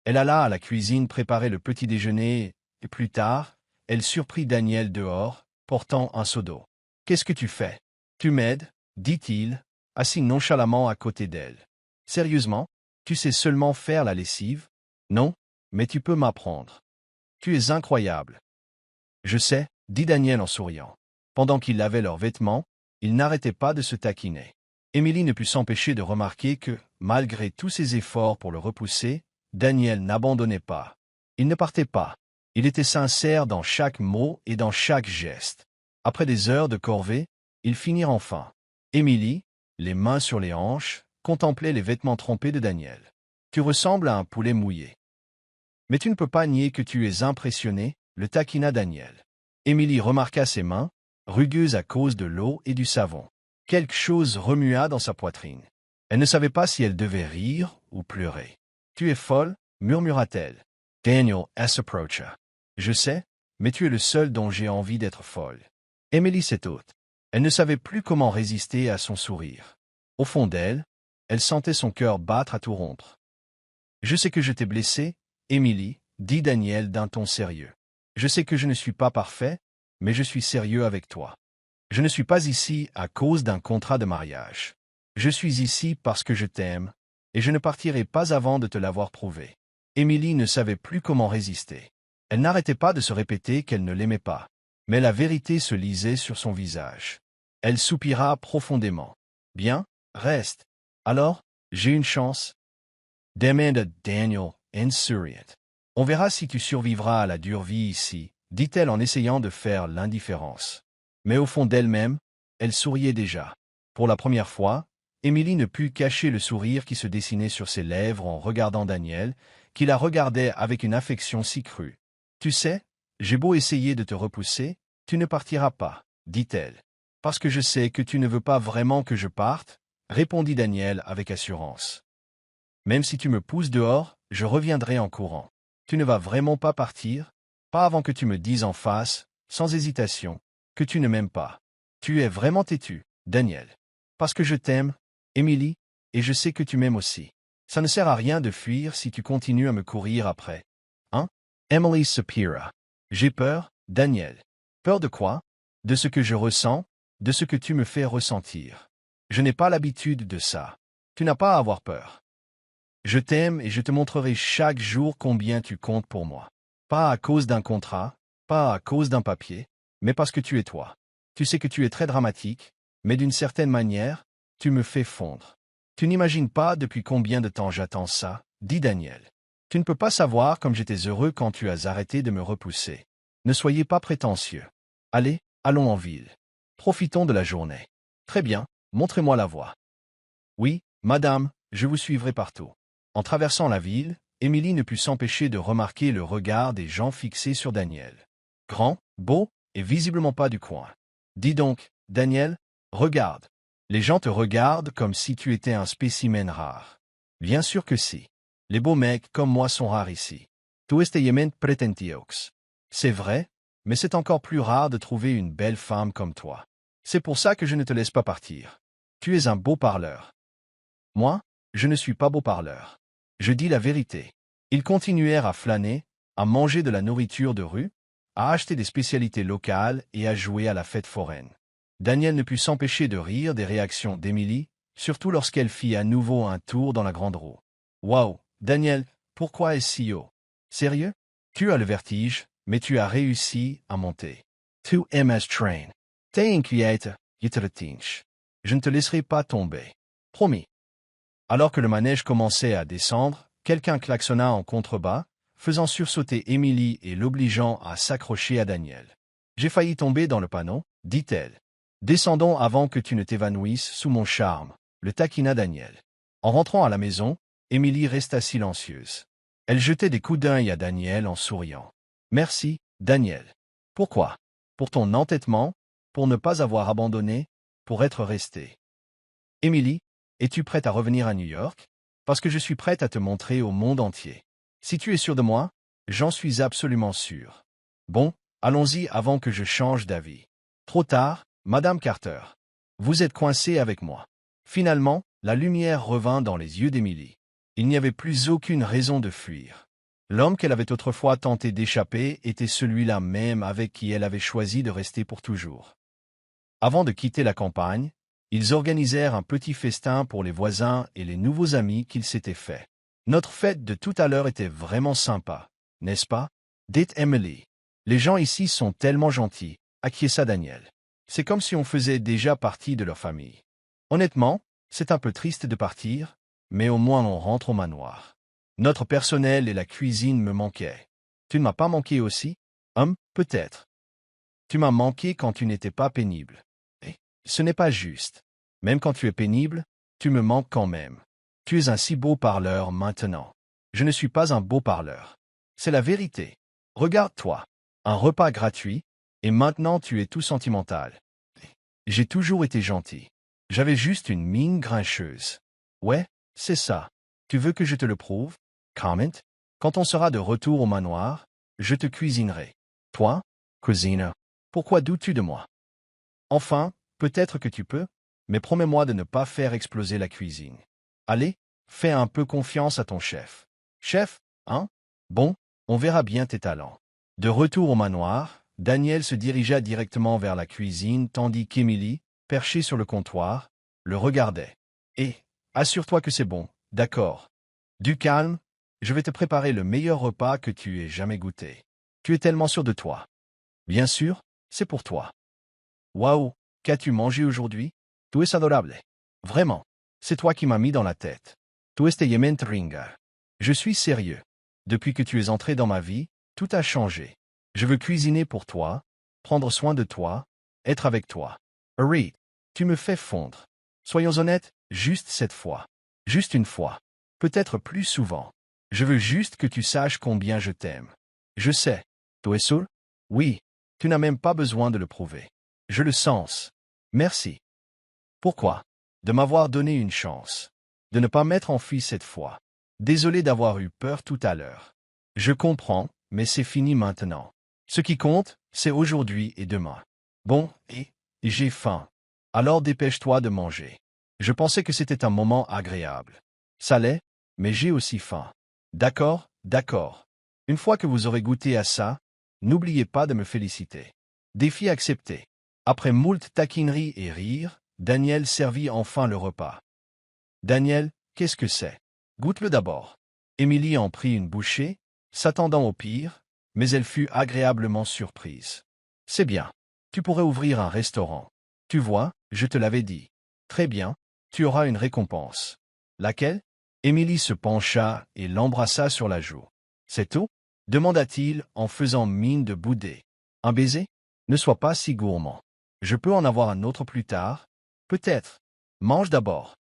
Elle alla à la cuisine préparer le petit déjeuner, et plus tard, elle surprit Daniel dehors, portant un seau d'eau. « Qu'est-ce que tu fais? »« Tu m'aides, » dit-il, assis nonchalamment à côté d'elle. « Sérieusement, tu sais seulement faire la lessive? »« Non, mais tu peux m'apprendre. Tu es incroyable. »« Je sais, » dit Daniel en souriant. Pendant qu'ils lavaient leurs vêtements, ils n'arrêtaient pas de se taquiner. Émilie ne put s'empêcher de remarquer que, malgré tous ses efforts pour le repousser, Daniel n'abandonnait pas. Il ne partait pas. Il était sincère dans chaque mot et dans chaque geste. Après des heures de corvée, ils finirent enfin. Émilie, les mains sur les hanches, contemplait les vêtements trempés de Daniel. « Tu ressembles à un poulet mouillé. »« Mais tu ne peux pas nier que tu es impressionné, » le taquina Daniel. Émilie remarqua ses mains, rugueuses à cause de l'eau et du savon. Quelque chose remua dans sa poitrine. Elle ne savait pas si elle devait rire ou pleurer. « Tu es folle, » murmura-t-elle. Daniel s'approcha. « Je sais, mais tu es le seul dont j'ai envie d'être folle. » Émilie s'est haute. Elle ne savait plus comment résister à son sourire. Au fond d'elle, elle sentait son cœur battre à tout rompre. « Je sais que je t'ai blessée, Émilie, » dit Daniel d'un ton sérieux. « Je sais que je ne suis pas parfait, mais je suis sérieux avec toi. Je ne suis pas ici à cause d'un contrat de mariage. Je suis ici parce que je t'aime, et je ne partirai pas avant de te l'avoir prouvé. » Émilie ne savait plus comment résister. Elle n'arrêtait pas de se répéter qu'elle ne l'aimait pas, mais la vérité se lisait sur son visage. Elle soupira profondément. « Bien, reste. Alors, j'ai une chance. » demanda Daniel, souriant. « On verra si tu survivras à la dure vie ici, » dit-elle en essayant de faire l'indifférence. Mais au fond d'elle-même, elle souriait déjà. Pour la première fois, Émilie ne put cacher le sourire qui se dessinait sur ses lèvres en regardant Daniel, qui la regardait avec une affection si crue. « Tu sais, j'ai beau essayer de te repousser, tu ne partiras pas, » dit-elle. « Parce que je sais que tu ne veux pas vraiment que je parte, » répondit Daniel avec assurance. « Même si tu me pousses dehors, je reviendrai en courant. Tu ne vas vraiment pas partir, pas avant que tu me dises en face, sans hésitation, que tu ne m'aimes pas. » Tu es vraiment têtu, Daniel. Parce que je t'aime, Emily, et je sais que tu m'aimes aussi. Ça ne sert à rien de fuir si tu continues à me courir après. Hein? Emily Sapira. J'ai peur, Daniel. Peur de quoi? De ce que je ressens, de ce que tu me fais ressentir. Je n'ai pas l'habitude de ça. Tu n'as pas à avoir peur. Je t'aime et je te montrerai chaque jour combien tu comptes pour moi. Pas à cause d'un contrat, pas à cause d'un papier, mais parce que tu es toi. Tu sais que tu es très dramatique, mais d'une certaine manière, tu me fais fondre. Tu n'imagines pas depuis combien de temps j'attends ça, dit Daniel. Tu ne peux pas savoir comme j'étais heureux quand tu as arrêté de me repousser. Ne soyez pas prétentieux. Allez, allons en ville. Profitons de la journée. Très bien, montrez-moi la voie. Oui, madame, je vous suivrai partout. En traversant la ville, Émilie ne put s'empêcher de remarquer le regard des gens fixés sur Daniel. Grand, beau, et visiblement pas du coin. Dis donc, Daniel, regarde. Les gens te regardent comme si tu étais un spécimen rare. Bien sûr que si. Les beaux mecs comme moi sont rares ici. Tu estes pretentioux. C'est vrai, mais c'est encore plus rare de trouver une belle femme comme toi. C'est pour ça que je ne te laisse pas partir. Tu es un beau parleur. Moi, je ne suis pas beau parleur. Je dis la vérité. Ils continuèrent à flâner, à manger de la nourriture de rue, à acheter des spécialités locales et à jouer à la fête foraine. Daniel ne put s'empêcher de rire des réactions d'Émilie, surtout lorsqu'elle fit à nouveau un tour dans la grande roue. Waouh, Daniel, pourquoi est-ce si haut? Sérieux? Tu as le vertige, mais tu as réussi à monter. Tu aimes ce train. T'es inquiète, Yitretinch. Je ne te laisserai pas tomber. Promis. Alors que le manège commençait à descendre, quelqu'un klaxonna en contrebas, faisant sursauter Émilie et l'obligeant à s'accrocher à Daniel. J'ai failli tomber dans le panneau, dit-elle. Descendons avant que tu ne t'évanouisses sous mon charme, le taquina Daniel. En rentrant à la maison, Émilie resta silencieuse. Elle jetait des coups d'œil à Daniel en souriant. Merci, Daniel. Pourquoi? Pour ton entêtement, pour ne pas avoir abandonné, pour être resté. Émilie, es-tu prête à revenir à New York? Parce que je suis prête à te montrer au monde entier. Si tu es sûr de moi, j'en suis absolument sûr. Bon, allons-y avant que je change d'avis. Trop tard, Madame Carter. Vous êtes coincée avec moi. Finalement, la lumière revint dans les yeux d'Émilie. Il n'y avait plus aucune raison de fuir. L'homme qu'elle avait autrefois tenté d'échapper était celui-là même avec qui elle avait choisi de rester pour toujours. Avant de quitter la campagne, ils organisèrent un petit festin pour les voisins et les nouveaux amis qu'ils s'étaient faits. Notre fête de tout à l'heure était vraiment sympa, n'est-ce pas? Dit Emily. Les gens ici sont tellement gentils, acquiesça Daniel. C'est comme si on faisait déjà partie de leur famille. Honnêtement, c'est un peu triste de partir, mais au moins on rentre au manoir. Notre personnel et la cuisine me manquaient. Tu ne m'as pas manqué aussi? Peut-être. Tu m'as manqué quand tu n'étais pas pénible. Ce n'est pas juste. Même quand tu es pénible, tu me manques quand même. Tu es un si beau parleur maintenant. Je ne suis pas un beau parleur. C'est la vérité. Regarde-toi. Un repas gratuit, et maintenant tu es tout sentimental. J'ai toujours été gentil. J'avais juste une mine grincheuse. Ouais, c'est ça. Tu veux que je te le prouve? Comment? Quand on sera de retour au manoir, je te cuisinerai. Toi, cousine, pourquoi doutes-tu de moi? Enfin, peut-être que tu peux, mais promets-moi de ne pas faire exploser la cuisine. Allez, fais un peu confiance à ton chef. Chef, hein? Bon, on verra bien tes talents. De retour au manoir, Daniel se dirigea directement vers la cuisine tandis qu'Émilie, perchée sur le comptoir, le regardait. Et, assure-toi que c'est bon, d'accord. Du calme, je vais te préparer le meilleur repas que tu aies jamais goûté. Tu es tellement sûr de toi. Bien sûr, c'est pour toi. Waouh! Qu'as-tu mangé aujourd'hui? Tu es adorable. Vraiment. C'est toi qui m'as mis dans la tête. Tu es ringa. Je suis sérieux. Depuis que tu es entré dans ma vie, tout a changé. Je veux cuisiner pour toi, prendre soin de toi, être avec toi. Reed, tu me fais fondre. Soyons honnêtes, juste cette fois. Juste une fois. Peut-être plus souvent. Je veux juste que tu saches combien je t'aime. Je sais. Tu es sûr? Oui. Tu n'as même pas besoin de le prouver. Je le sens. Merci. Pourquoi? De m'avoir donné une chance. De ne pas m'être enfui cette fois. Désolé d'avoir eu peur tout à l'heure. Je comprends, mais c'est fini maintenant. Ce qui compte, c'est aujourd'hui et demain. Bon, et Et j'ai faim. Alors dépêche-toi de manger. Je pensais que c'était un moment agréable. Ça l'est, mais j'ai aussi faim. D'accord, d'accord. Une fois que vous aurez goûté à ça, n'oubliez pas de me féliciter. Défi accepté. Après moult taquineries et rires, Daniel servit enfin le repas. Daniel, qu'est-ce que c'est? Goûte-le d'abord. Émilie en prit une bouchée, s'attendant au pire, mais elle fut agréablement surprise. C'est bien. Tu pourrais ouvrir un restaurant. Tu vois, je te l'avais dit. Très bien, tu auras une récompense. Laquelle? Émilie se pencha et l'embrassa sur la joue. C'est tout? Demanda-t-il en faisant mine de bouder. Un baiser? Ne sois pas si gourmand. Je peux en avoir un autre plus tard? Peut-être. Mange d'abord.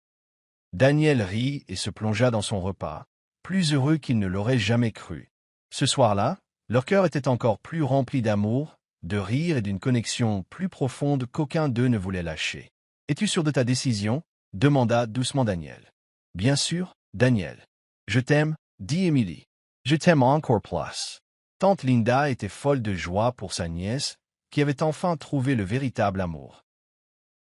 Daniel rit et se plongea dans son repas, plus heureux qu'il ne l'aurait jamais cru. Ce soir-là, leur cœur était encore plus rempli d'amour, de rire et d'une connexion plus profonde qu'aucun d'eux ne voulait lâcher. « Es-tu sûr de ta décision ?» demanda doucement Daniel. « Bien sûr, Daniel. Je t'aime, dit Émilie. Je t'aime encore plus. » Tante Linda était folle de joie pour sa nièce, qui avait enfin trouvé le véritable amour.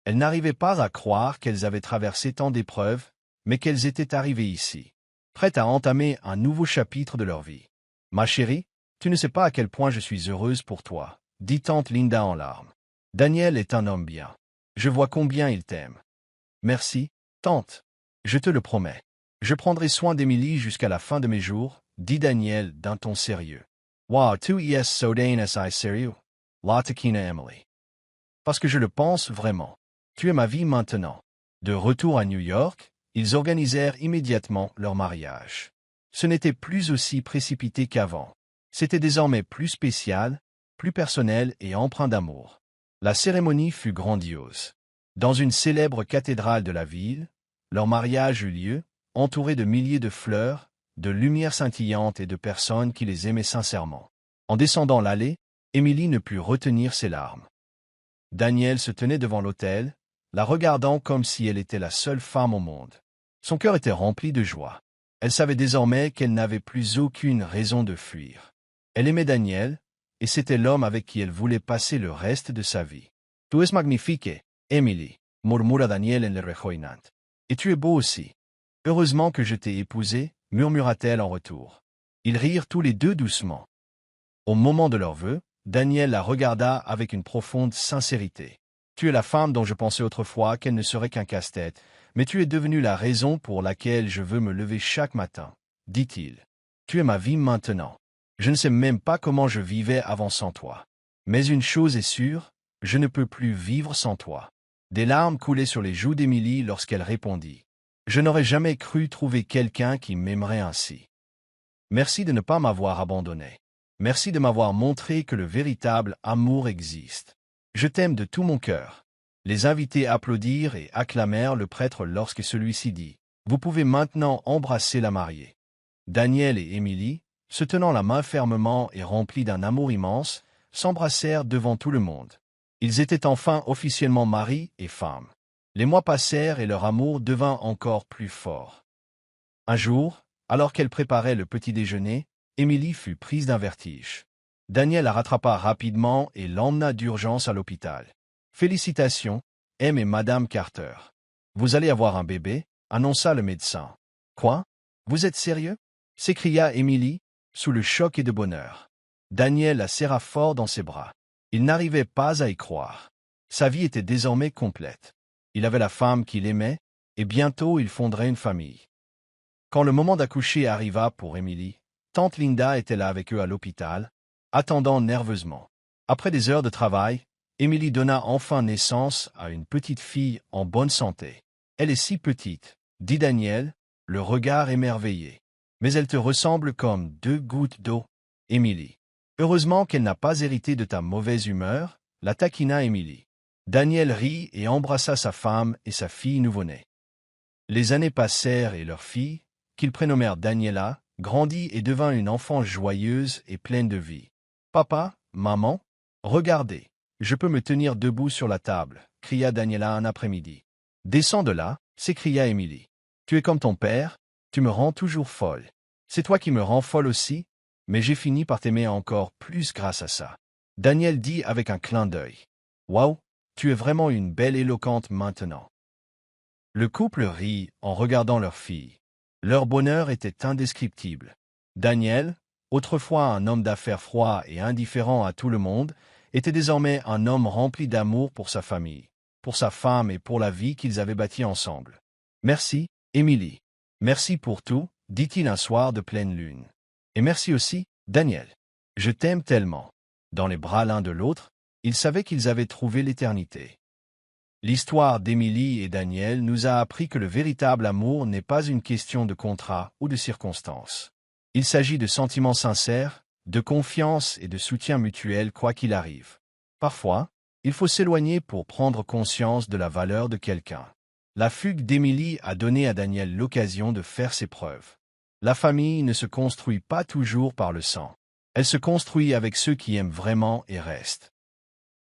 Elle n'arrivait pas à croire qu'elles avaient traversé tant d'épreuves, mais qu'elles étaient arrivées ici, prêtes à entamer un nouveau chapitre de leur vie. « Ma chérie, tu ne sais pas à quel point je suis heureuse pour toi, » dit tante Linda en larmes. « Daniel est un homme bien. Je vois combien il t'aime. »« Merci, tante. Je te le promets. Je prendrai soin d'Émilie jusqu'à la fin de mes jours, » dit Daniel d'un ton sérieux. « Wow, tu es soudain si sérieux, la taquina Emily. Parce que je le pense vraiment. Tu es ma vie maintenant. » De retour à New York, ils organisèrent immédiatement leur mariage. Ce n'était plus aussi précipité qu'avant. C'était désormais plus spécial, plus personnel et empreint d'amour. La cérémonie fut grandiose. Dans une célèbre cathédrale de la ville, leur mariage eut lieu, entouré de milliers de fleurs, de lumières scintillantes et de personnes qui les aimaient sincèrement. En descendant l'allée, Émilie ne put retenir ses larmes. Daniel se tenait devant l'autel, la regardant comme si elle était la seule femme au monde. Son cœur était rempli de joie. Elle savait désormais qu'elle n'avait plus aucune raison de fuir. Elle aimait Daniel, et c'était l'homme avec qui elle voulait passer le reste de sa vie. « Tu es magnifique, Emily, » murmura Daniel en le rejoignant. « Et tu es beau aussi. Heureusement que je t'ai épousé, » murmura-t-elle en retour. Ils rirent tous les deux doucement. Au moment de leur vœu, Daniel la regarda avec une profonde sincérité. « Tu es la femme dont je pensais autrefois qu'elle ne serait qu'un casse-tête, mais tu es devenue la raison pour laquelle je veux me lever chaque matin, » dit-il. « Tu es ma vie maintenant. Je ne sais même pas comment je vivais avant sans toi. Mais une chose est sûre, je ne peux plus vivre sans toi. » Des larmes coulaient sur les joues d'Émilie lorsqu'elle répondit. « Je n'aurais jamais cru trouver quelqu'un qui m'aimerait ainsi. Merci de ne pas m'avoir abandonné. Merci de m'avoir montré que le véritable amour existe. Je t'aime de tout mon cœur. » Les invités applaudirent et acclamèrent le prêtre lorsque celui-ci dit « Vous pouvez maintenant embrasser la mariée. » Daniel et Émilie, se tenant la main fermement et remplis d'un amour immense, s'embrassèrent devant tout le monde. Ils étaient enfin officiellement mari et femme. Les mois passèrent et leur amour devint encore plus fort. Un jour, alors qu'elle préparait le petit déjeuner, Émilie fut prise d'un vertige. Daniel la rattrapa rapidement et l'emmena d'urgence à l'hôpital. « Félicitations, M et Madame Carter. Vous allez avoir un bébé, » annonça le médecin. « Quoi? Vous êtes sérieux? » s'écria Émilie, sous le choc et de bonheur. Daniel la serra fort dans ses bras. Il n'arrivait pas à y croire. Sa vie était désormais complète. Il avait la femme qu'il aimait, et bientôt il fonderait une famille. Quand le moment d'accoucher arriva pour Émilie, tante Linda était là avec eux à l'hôpital, attendant nerveusement. Après des heures de travail, Émilie donna enfin naissance à une petite fille en bonne santé. « Elle est si petite, » dit Daniel, le regard émerveillé. « Mais elle te ressemble comme 2 gouttes d'eau, Émilie. Heureusement qu'elle n'a pas hérité de ta mauvaise humeur, » la taquina Émilie. Daniel rit et embrassa sa femme et sa fille nouveau-née. Les années passèrent et leur fille, qu'ils prénommèrent Daniela, grandit et devint une enfant joyeuse et pleine de vie. « Papa, maman, regardez, je peux me tenir debout sur la table, » cria Daniela un après-midi. « Descends de là, » s'écria Émilie. « Tu es comme ton père, tu me rends toujours folle. C'est toi qui me rends folle aussi, mais j'ai fini par t'aimer encore plus grâce à ça. » Daniel dit avec un clin d'œil. « Waouh, Tu es vraiment une belle éloquente maintenant. Le couple rit en regardant leur fille. Leur bonheur était indescriptible. Daniel, autrefois un homme d'affaires froid et indifférent à tout le monde, était désormais un homme rempli d'amour pour sa famille, pour sa femme et pour la vie qu'ils avaient bâtie ensemble. Merci, Émilie. Merci pour tout, dit-il un soir de pleine lune. Et merci aussi, Daniel. Je t'aime tellement. Dans les bras l'un de l'autre, ils savaient qu'ils avaient trouvé l'éternité. L'histoire d'Émilie et Daniel nous a appris que le véritable amour n'est pas une question de contrat ou de circonstances. Il s'agit de sentiments sincères, de confiance et de soutien mutuel quoi qu'il arrive. Parfois, il faut s'éloigner pour prendre conscience de la valeur de quelqu'un. La fugue d'Émilie a donné à Daniel l'occasion de faire ses preuves. La famille ne se construit pas toujours par le sang. Elle se construit avec ceux qui aiment vraiment et restent.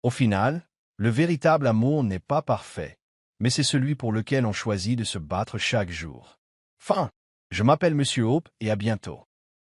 Au final, le véritable amour n'est pas parfait, mais c'est celui pour lequel on choisit de se battre chaque jour. Fin. Je m'appelle Monsieur Hope et à bientôt.